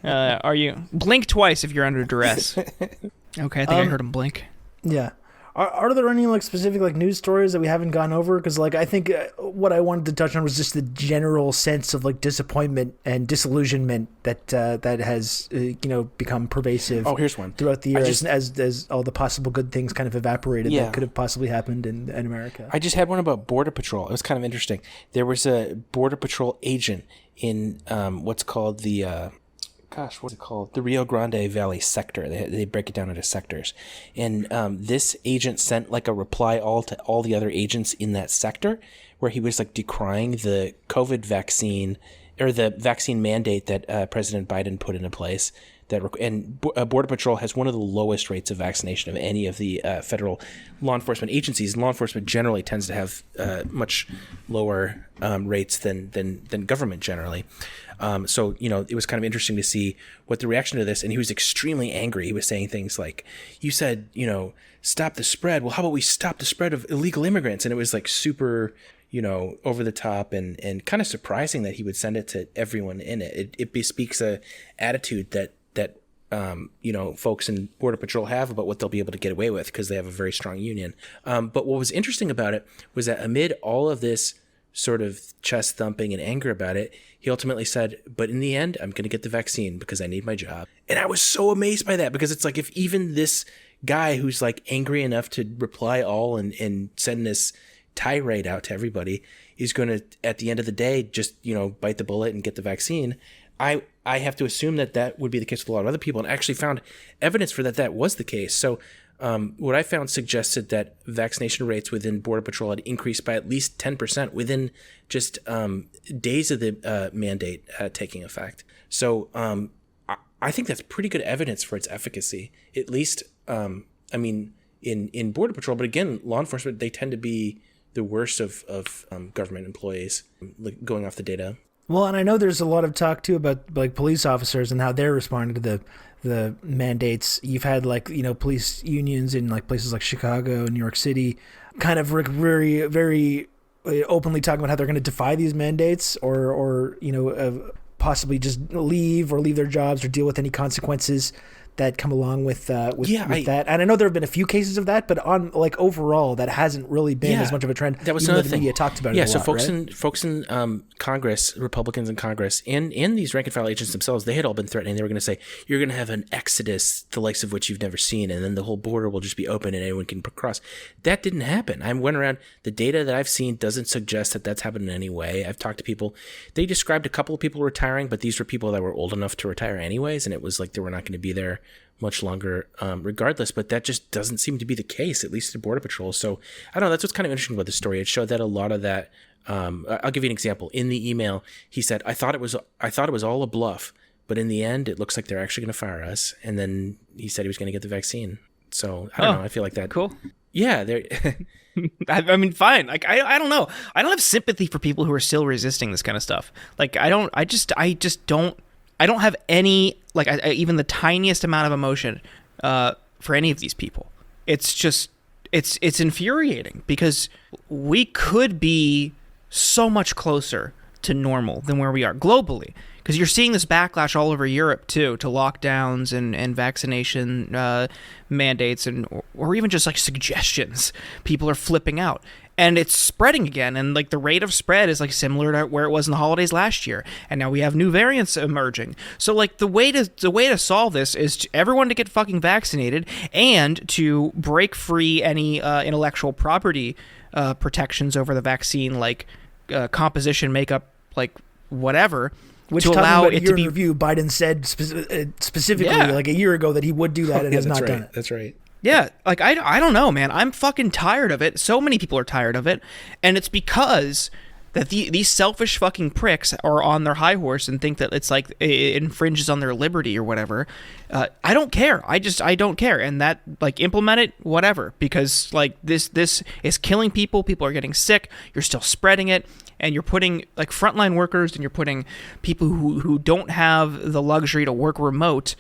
Are you blink twice if you're under duress? Okay, I think I heard him blink. Yeah. Are there any like specific like news stories that we haven't gone over? Because like I think what I wanted to touch on was just the general sense of like disappointment and disillusionment that has become pervasive. Oh, here's one throughout the year as all the possible good things kind of evaporated that could have possibly happened in America. I just had one about Border Patrol. It was kind of interesting. There was a Border Patrol agent in what's called the what's it called? The Rio Grande Valley sector. They break it down into sectors. And this agent sent like a reply all to all the other agents in that sector where he was like decrying the COVID vaccine or the vaccine mandate that President Biden put into place Border Patrol has one of the lowest rates of vaccination of any of the federal law enforcement agencies. Law enforcement generally tends to have much lower rates than government generally. So, it was kind of interesting to see what the reaction to this, and he was extremely angry. He was saying things like, you said, stop the spread. Well, how about we stop the spread of illegal immigrants? And it was like super, over the top and kind of surprising that he would send it to everyone in it. It bespeaks a attitude that folks in Border Patrol have about what they'll be able to get away with because they have a very strong union. But what was interesting about it was that amid all of this sort of chest thumping and anger about it, he ultimately said, but in the end, I'm going to get the vaccine because I need my job. And I was so amazed by that, because it's like, if even this guy who's like angry enough to reply all and send this tirade out to everybody is going to, at the end of the day, just, bite the bullet and get the vaccine, I have to assume that would be the case with a lot of other people, and actually found evidence for that was the case. So what I found suggested that vaccination rates within Border Patrol had increased by at least 10% within just days of the mandate taking effect. So I think that's pretty good evidence for its efficacy, at least, in Border Patrol. But again, law enforcement, they tend to be the worst of government employees, going off the data. Well, and I know there's a lot of talk too about like police officers and how they're responding to the mandates. You've had police unions in like places like Chicago and New York City kind of very, very openly talking about how they're going to defy these mandates or possibly just leave their jobs or deal with any consequences that come along with that. And I know there have been a few cases of that, but on overall, that hasn't really been as much of a trend. That was another thing. Media talked about it a so lot, folks in Congress, Republicans in Congress, and these rank and file agents themselves, they had all been threatening. They were going to say, you're going to have an exodus, the likes of which you've never seen, and then the whole border will just be open and anyone can cross. That didn't happen. I went around. The data that I've seen doesn't suggest that that's happened in any way. I've talked to people. They described a couple of people retiring, but these were people that were old enough to retire anyways, and it was like they were not going to be there much longer regardless. But that just doesn't seem to be the case, at least at Border Patrol. So I don't know, that's what's kind of interesting about the story. It showed that a lot of that, I'll give you an example. In the email, he said, I thought it was all a bluff, but in the end, it looks like they're actually going to fire us. And then he said he was going to get the vaccine. So I don't know. I feel like that. Cool. Yeah. I mean, fine. Like, I don't know. I don't have sympathy for people who are still resisting this kind of stuff. Like, I don't have any, even the tiniest amount of emotion for any of these people. It's just, it's infuriating, because we could be so much closer to normal than where we are globally. Because you're seeing this backlash all over Europe too, to lockdowns and vaccination mandates, or even just like suggestions. People are flipping out. And it's spreading again, and the rate of spread is similar to where it was in the holidays last year. And now we have new variants emerging. So the way to solve this is everyone to get fucking vaccinated, and to break free any intellectual property protections over the vaccine, composition, makeup, whatever. Which, to allow it to be review, Biden said specifically a year ago that he would do that and has not done it. That's right. Yeah, I don't know, man. I'm fucking tired of it. So many people are tired of it, and it's because that these selfish fucking pricks are on their high horse and think that it's it infringes on their liberty or whatever. I don't care. I don't care, and that implement it, whatever, because this is killing people. People are getting sick. You're still spreading it, and you're putting frontline workers and you're putting people who don't have the luxury to work remote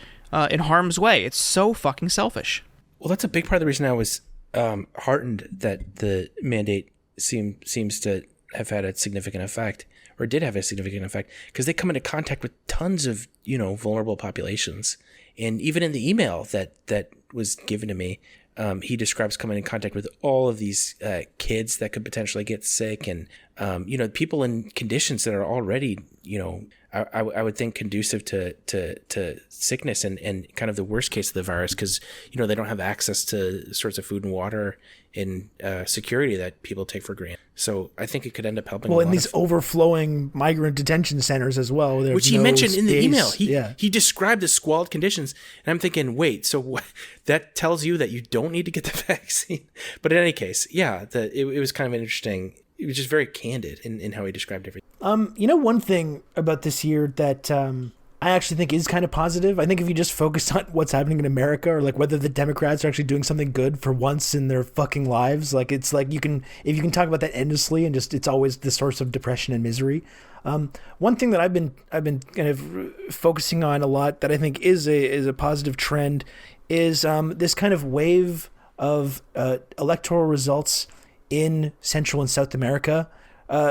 in harm's way. It's so fucking selfish. Well, that's a big part of the reason I was heartened that the mandate seems to have had a significant effect, or did have a significant effect, because they come into contact with tons of vulnerable populations. And even in the email that was given to me, he describes coming in contact with all of these kids that could potentially get sick, and people in conditions that are already I would think conducive to sickness and kind of the worst case of the virus, because they don't have access to sorts of food and water and security that people take for granted. So I think it could end up helping. Well, in these overflowing migrant detention centers as well, which he mentioned in the email. He described the squalid conditions, and I'm thinking, wait, so what? That tells you that you don't need to get the vaccine. But in any case, it was kind of interesting. It was just very candid in how he described everything. One thing about this year that I actually think is kind of positive. I think if you just focus on what's happening in America, or like whether the Democrats are actually doing something good for once in their fucking lives, like it's like if you can talk about that endlessly and just it's always the source of depression and misery. One thing that I've been kind of focusing on a lot that I think is a positive trend is this kind of wave of electoral results in Central and South America.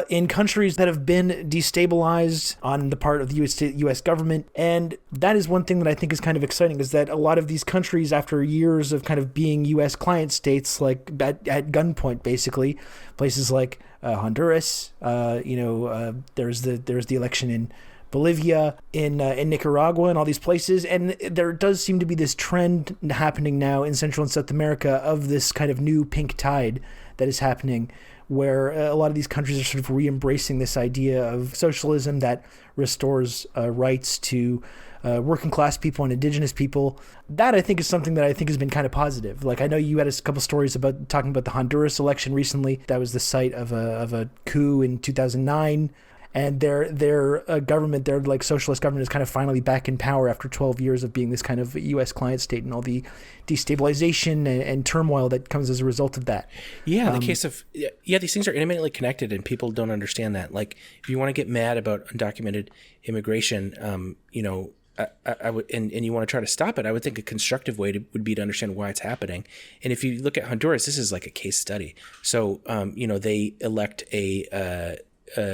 In countries that have been destabilized on the part of the U.S. government. And that is one thing that I think is kind of exciting, is that a lot of these countries, after years of kind of being U.S. client states, like at gunpoint, basically, places like Honduras, there's the election in Bolivia, in Nicaragua, and all these places. And there does seem to be this trend happening now in Central and South America of this kind of new pink tide that is happening, where a lot of these countries are sort of re-embracing this idea of socialism that restores rights to working class people and indigenous people. That I think is something that I think has been kind of positive. Like I know you had a couple stories about talking about the Honduras election recently. That was the site of a coup in 2009. And their government, their like socialist government, is kind of finally back in power after 12 years of being this kind of U.S. client state and all the destabilization and turmoil that comes as a result of that. Yeah, the case of these things are intimately connected, and people don't understand that. Like, if you want to get mad about undocumented immigration, I would, and you want to try to stop it, I would think a constructive way would be to understand why it's happening. And if you look at Honduras, this is like a case study. So, they elect a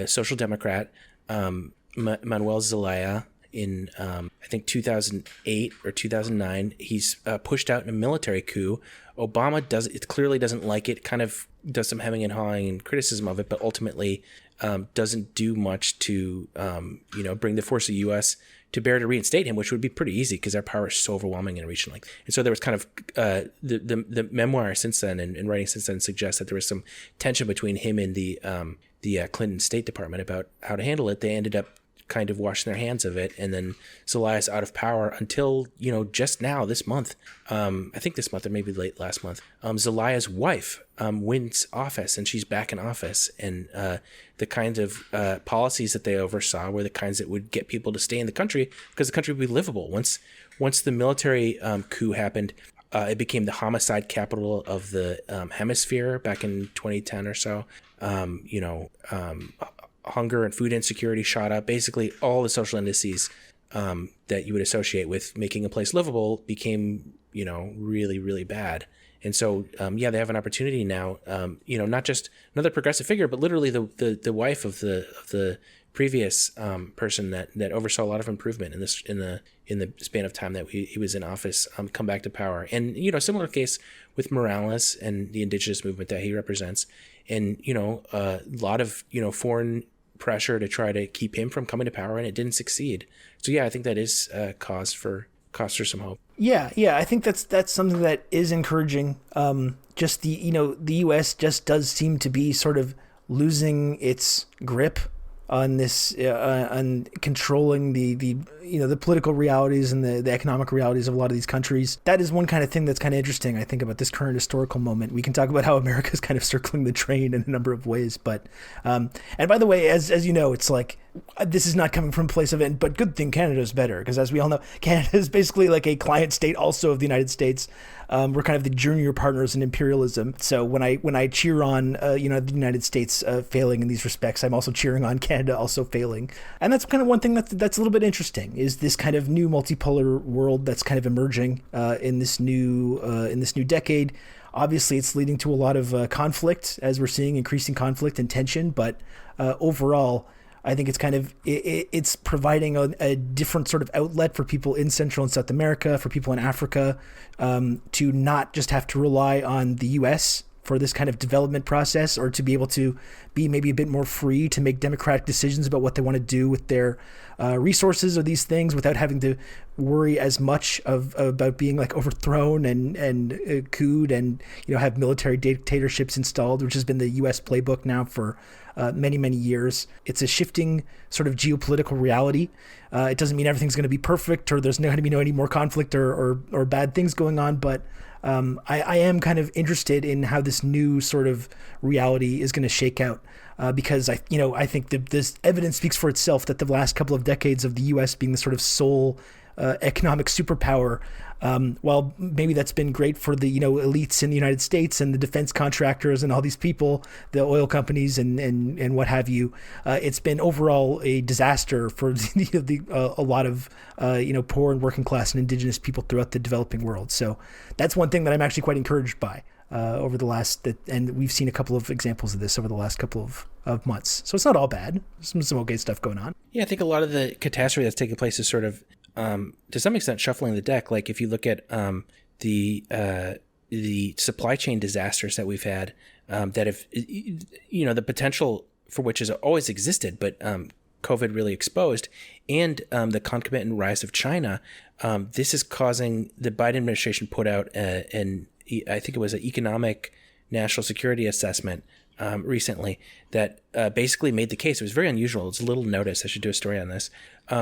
social democrat, Manuel Zelaya, in I think 2008 or 2009. He's pushed out in a military coup. Obama clearly doesn't like it, kind of does some hemming and hawing and criticism of it, but ultimately doesn't do much to bring the force of the U.S. to bear to reinstate him, which would be pretty easy because our power is so overwhelming in a region like. And so there was kind of the memoir since then and writing since then suggests that there was some tension between him and the Clinton State Department about how to handle it. They ended up kind of washing their hands of it, and then Zelaya's out of power until just now this month. I think this month or maybe late last month. Zelaya's wife wins office, and she's back in office, and the kinds of policies that they oversaw were the kinds that would get people to stay in the country because the country would be livable. Once the military coup happened, it became the homicide capital of the hemisphere back in 2010 or so. Hunger and food insecurity shot up. Basically, all the social indices that you would associate with making a place livable became, really, really bad. And so, they have an opportunity now. Not just another progressive figure, but literally the wife of the previous person that oversaw a lot of improvement in the span of time that he was in office, come back to power. And similar case with Morales and the indigenous movement that he represents, and a lot of foreign pressure to try to keep him from coming to power, and it didn't succeed. So I think that is cause for some hope. Yeah, I think that's something that is encouraging. Just the U.S. just does seem to be sort of losing its grip on this, on controlling the political realities and the economic realities of a lot of these countries. That is one kind of thing that's kind of interesting, I think, about this current historical moment. We can talk about how America is kind of circling the train in a number of ways, but and by the way, as you know, it's like, this is not coming from a place of it, but good thing Canada is better, because as we all know, Canada is basically like a client state also of the United States. We're kind of the junior partners in imperialism. So when I cheer on the United States failing in these respects, I'm also cheering on Canada also failing. And that's kind of one thing that's a little bit interesting, is this kind of new multipolar world that's kind of emerging in this new decade. Obviously, it's leading to a lot of conflict, as we're seeing increasing conflict and tension. But overall, I think it's kind of it's providing a different sort of outlet for people in Central and South America, for people in Africa, to not just have to rely on the U.S. for this kind of development process, or to be able to be maybe a bit more free to make democratic decisions about what they want to do with their resources or these things, without having to worry as much about being like overthrown and couped and have military dictatorships installed, which has been the U.S. playbook now for many years. It's a shifting sort of geopolitical reality. It doesn't mean everything's going to be perfect, or there's not going to be any more conflict or bad things going on, but I am kind of interested in how this new sort of reality is going to shake out. Because I think that this evidence speaks for itself that the last couple of decades of the U.S. being the sort of sole economic superpower, while maybe that's been great for the elites in the United States and the defense contractors and all these people, the oil companies and what have you, it's been overall a disaster for a lot of poor and working class and indigenous people throughout the developing world. So that's one thing that I'm actually quite encouraged by. Over the last, and we've seen a couple of examples of this over the last couple of months. So it's not all bad. Some okay stuff going on. Yeah, I think a lot of the catastrophe that's taking place is sort of, to some extent, shuffling the deck. Like if you look at the supply chain disasters that we've had, that have, the potential for which has always existed, but COVID really exposed, and the concomitant rise of China, this is causing the Biden administration put out I think it was an economic national security assessment recently that basically made the case. It was very unusual. It's a little notice. I should do a story on this.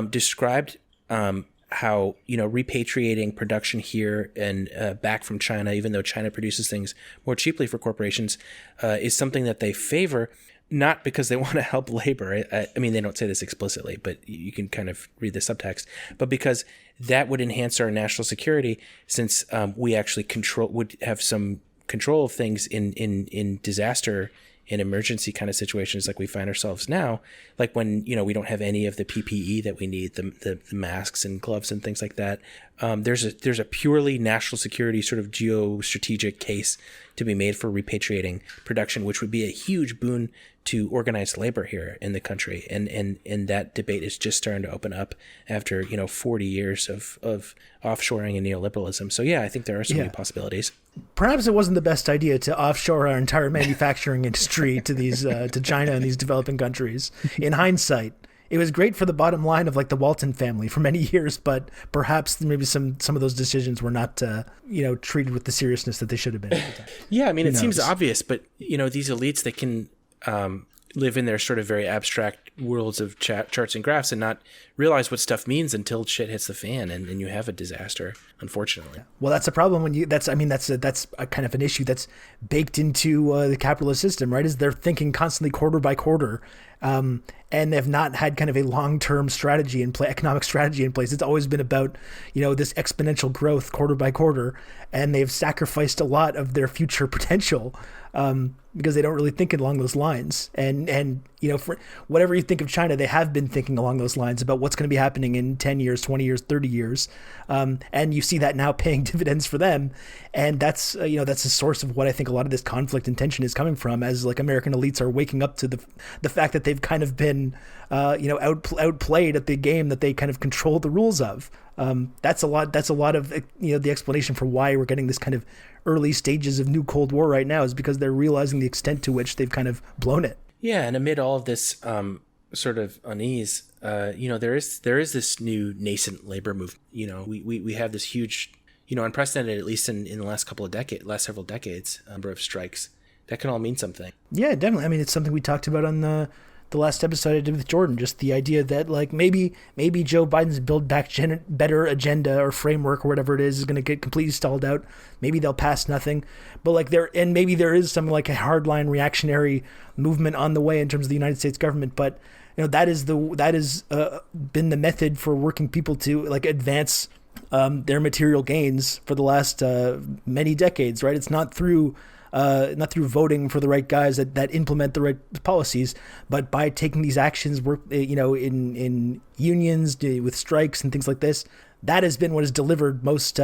Described how repatriating production here and back from China, even though China produces things more cheaply for corporations, is something that they favor. Not because they want to help labor. I mean, they don't say this explicitly, but you can kind of read the subtext. But because that would enhance our national security, since we actually would have some control of things in disaster and emergency kind of situations like we find ourselves now, like when we don't have any of the PPE that we need, the masks and gloves and things like that. There's a purely national security sort of geostrategic case to be made for repatriating production, which would be a huge boon to organized labor here in the country. And that debate is just starting to open up after 40 years of offshoring and neoliberalism. So yeah, I think there are some new possibilities. Perhaps it wasn't the best idea to offshore our entire manufacturing industry to these to China and these developing countries. In hindsight, it was great for the bottom line of like the Walton family for many years, but perhaps maybe some of those decisions were not treated with the seriousness that they should have been. Yeah, I mean, it seems obvious, but these elites, they can live in their sort of very abstract worlds of charts and graphs and not realize what stuff means until shit hits the fan and you have a disaster, unfortunately. Well, that's a problem when that's a kind of an issue that's baked into the capitalist system, right? Is they're thinking constantly quarter by quarter, and they've not had kind of a long-term strategy in play, economic strategy in place. It's always been about, this exponential growth quarter by quarter, and they've sacrificed a lot of their future potential, because they don't really think along those lines. And for whatever you think of China, they have been thinking along those lines about what's going to be happening in 10 years, 20 years, 30 years. And you see that now paying dividends for them. And that's a source of what I think a lot of this conflict and tension is coming from, as like American elites are waking up to the fact that they've kind of been, outplayed at the game that they kind of control the rules of. That's a lot of, the explanation for why we're getting this kind of early stages of new Cold War right now, is because they're realizing the extent to which they've kind of blown it. Yeah, and amid all of this sort of unease, there is this new nascent labor movement. We have this huge, unprecedented, at least in the last several decades, number of strikes. That can all mean something. Yeah, definitely. I mean, it's something we talked about on the last episode I did with Jordan, just the idea that like maybe Joe Biden's Build Back Better agenda or framework or whatever it is going to get completely stalled out. Maybe they'll pass nothing, but maybe there is some like a hardline reactionary movement on the way in terms of the United States government. But that is been the method for working people to like advance their material gains for the last many decades, right? It's not through voting for the right guys that implement the right policies, but by taking these actions, in unions with strikes and things like this. That has been what has delivered most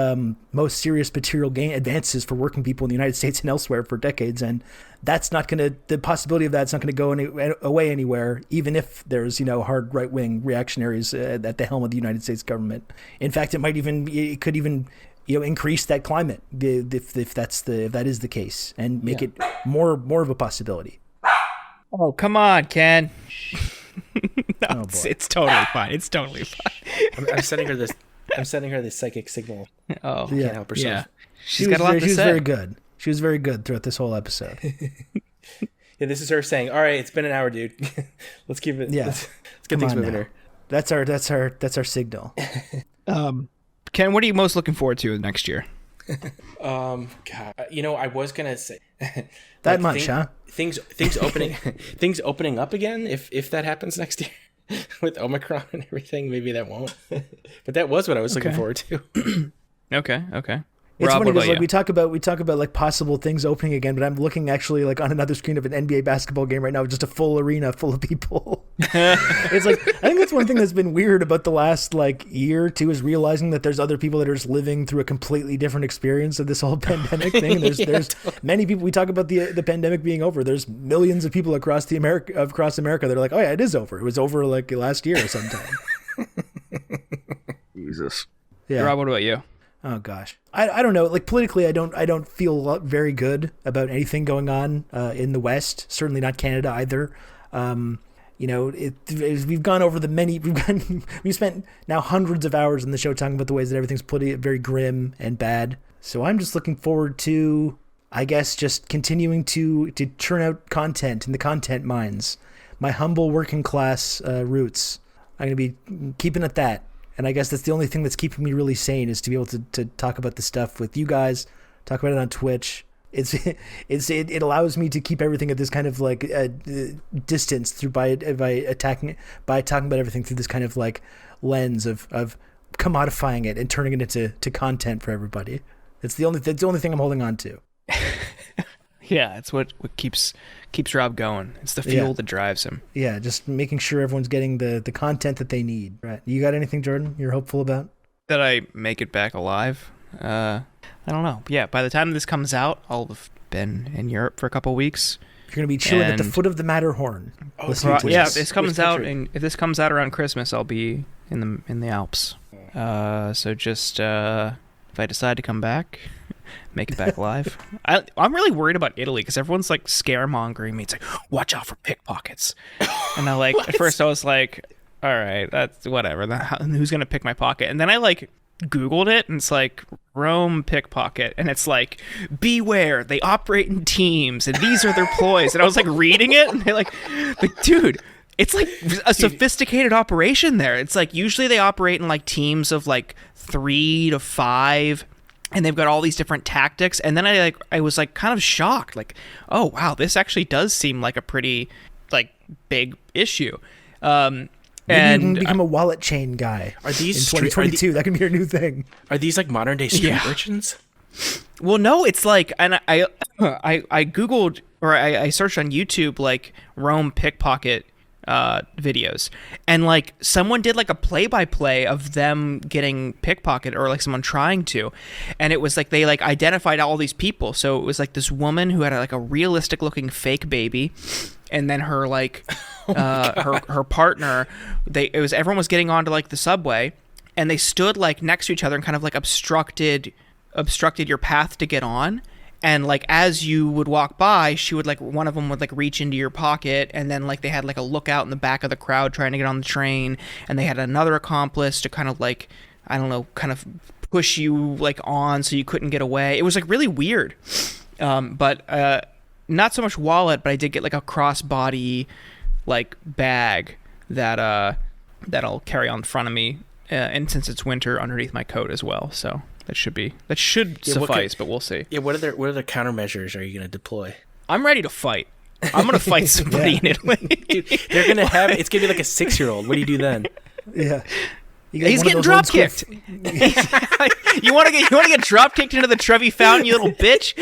serious material gain advances for working people in the United States and elsewhere for decades. And that's not going to, the possibility of that's not going to go away anywhere, even if there's, hard right-wing reactionaries at the helm of the United States government. In fact, it could even increase that climate if that is the case, and make it more of a possibility. Oh, come on, Ken. No, it's totally fine. It's totally fine. I'm sending her this psychic signal. Oh, yeah. Can't help herself. Yeah. She got a lot to say. She was very good. She was very good throughout this whole episode. Yeah, this is her saying, "All right, it's been an hour, dude. Let's keep it. Yeah, let's get things moving here." That's our signal. Ken, what are you most looking forward to next year? God, I was gonna say that much, huh? Things opening up again. If that happens next year with Omicron and everything, maybe that won't. But that was what I was looking forward to. Okay. It's Rob, funny what because about we talk about like possible things opening again, but I'm looking actually like on another screen of an NBA basketball game right now with just a full arena full of people. It's like, I think that's one thing that's been weird about the last like year or two is realizing that there's other people that are just living through a completely different experience of this whole pandemic thing. There's many people. We talk about the pandemic being over. There's millions of people across America that are like, oh yeah, it is over. It was over like last year or sometime. Jesus. Yeah. Rob, what about you? Oh gosh, I don't know. Like politically, I don't feel very good about anything going on in the West. Certainly not Canada either. We've gone over we've spent now hundreds of hours on the show talking about the ways that everything's very grim and bad. So I'm just looking forward to, I guess, just continuing to churn out content in the content mines. My humble working class roots. I'm gonna be keeping at that. And I guess that's the only thing that's keeping me really sane is to be able to talk about this stuff with you guys, talk about it on Twitch. It allows me to keep everything at this kind of like distance by talking about everything through this kind of like lens of commodifying it and turning it into content for everybody. It's the only thing I'm holding on to. Yeah, it's what keeps Rob going. It's the fuel that drives him. Yeah, just making sure everyone's getting the content that they need. Right. You got anything, Jordan, you're hopeful about? That I make it back alive? I don't know. Yeah, by the time this comes out, I'll have been in Europe for a couple of weeks. You're going to be chilling at the foot of the Matterhorn. If this comes out around Christmas, I'll be in the Alps. So just if I decide to come back, make it back alive. I'm really worried about Italy because everyone's like scaremongering me. It's like, watch out for pickpockets. And I like at first I was like, all right, that's whatever. Who's gonna pick my pocket? And then I like Googled it, and it's like Rome pickpocket, and it's like, beware, they operate in teams, and these are their ploys. And I was like reading it, and they're like, dude, it's like a sophisticated operation there. It's like usually they operate in like teams of like 3 to 5. And they've got all these different tactics. And then I was like kind of shocked. Like, oh, wow, this actually does seem like a pretty like big issue. Maybe you can become a wallet chain guy. Are these in 2022? That can be your new thing. Are these like modern day street urchins? Well, no, it's like, and I Googled or I searched on YouTube like Rome pickpocket videos, and like someone did like a play-by-play of them getting pickpocketed, or like someone trying to, and it was like they like identified all these people. So it was like this woman who had like a realistic looking fake baby, and then her like her partner. Everyone was getting onto like the subway, and they stood like next to each other and kind of like obstructed your path to get on. And like as you would walk by, she would like, one of them would like reach into your pocket, and then like they had like a lookout in the back of the crowd trying to get on the train, and they had another accomplice to kind of like, I don't know, kind of push you like on so you couldn't get away. It was like really weird. But not so much wallet, but I did get like a crossbody like bag that I'll carry on front of me, and since it's winter, underneath my coat as well. So that should suffice, but we'll see. Yeah, what other countermeasures are you going to deploy? I'm ready to fight. I'm going to fight somebody in Italy. Dude, they're going to have it's going to be like a 6-year-old. What do you do then? Yeah. He's getting drop kicked. You want to get drop kicked into the Trevi Fountain, you little bitch?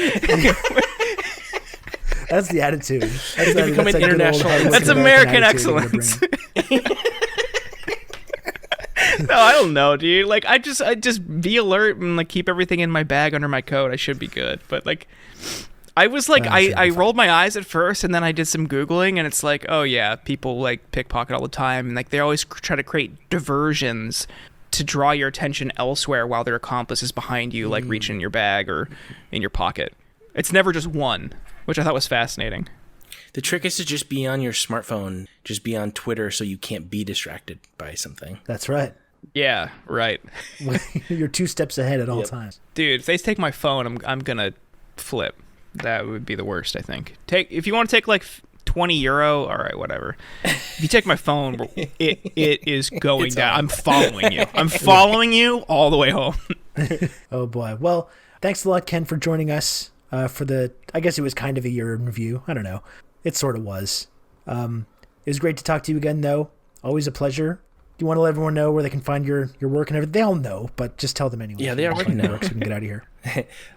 That's the attitude. That's American excellence. No, I don't know, dude. Like, I just be alert and like keep everything in my bag under my coat. I should be good. But like, I was like, I rolled my eyes at first, and then I did some Googling, and it's like, oh yeah, people like pickpocket all the time, and like they always try to create diversions to draw your attention elsewhere while their accomplice is behind you, like reaching in your bag or in your pocket. It's never just one, which I thought was fascinating. The trick is to just be on your smartphone, just be on Twitter so you can't be distracted by something. That's right. Yeah, right. You're 2 steps ahead at all times. Dude, if they take my phone, I'm going to flip. That would be the worst, I think. If you want to take like €20, all right, whatever. If you take my phone, it is going down. I'm following you. I'm following you all the way home. Oh boy. Well, Thanks a lot, Ken, for joining us for the, I guess it was kind of a year in review. I don't know. It sort of was. It was great to talk to you again, though. Always a pleasure. Do you want to let everyone know where they can find your work and everything? They all know, but just tell them anyway. Yeah, they already know. So we can get out of here.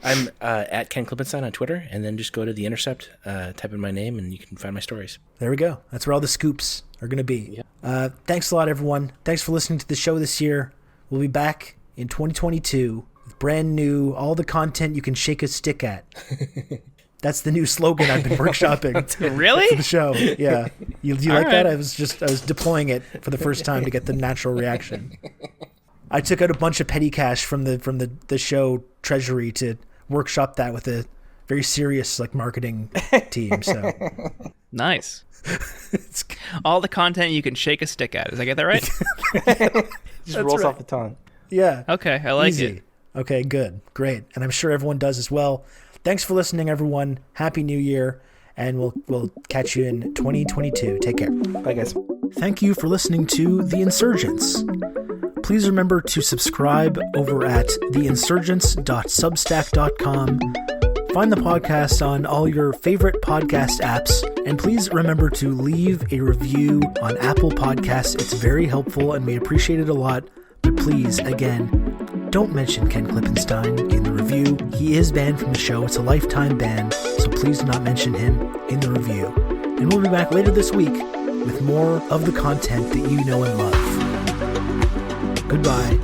I'm at Ken Klippenstein on Twitter, and then just go to The Intercept, type in my name, and you can find my stories. There we go. That's where all the scoops are going to be. Yeah. Thanks a lot, everyone. Thanks for listening to the show this year. We'll be back in 2022 with brand new, all the content you can shake a stick at. That's the new slogan I've been workshopping. Really? For the show. Yeah. You like right. that? I was deploying it for the first time to get the natural reaction. I took out a bunch of petty cash from the show treasury to workshop that with a very serious marketing team. So nice. All the content you can shake a stick at. Did I get that right? Just rolls off the tongue. Yeah. Okay, I like Easy. it. Okay, good. Great. And I'm sure everyone does as well. Thanks for listening, everyone. Happy New Year, and we'll catch you in 2022. Take care. Bye, guys. Thank you for listening to The Insurgents. Please remember to subscribe over at theinsurgents.substack.com. Find the podcast on all your favorite podcast apps, and please remember to leave a review on Apple Podcasts. It's very helpful, and we appreciate it a lot. But please, again, don't mention Ken Klippenstein in the review. He is banned from the show. It's a lifetime ban, so please do not mention him in the review. And we'll be back later this week with more of the content that you know and love. Goodbye.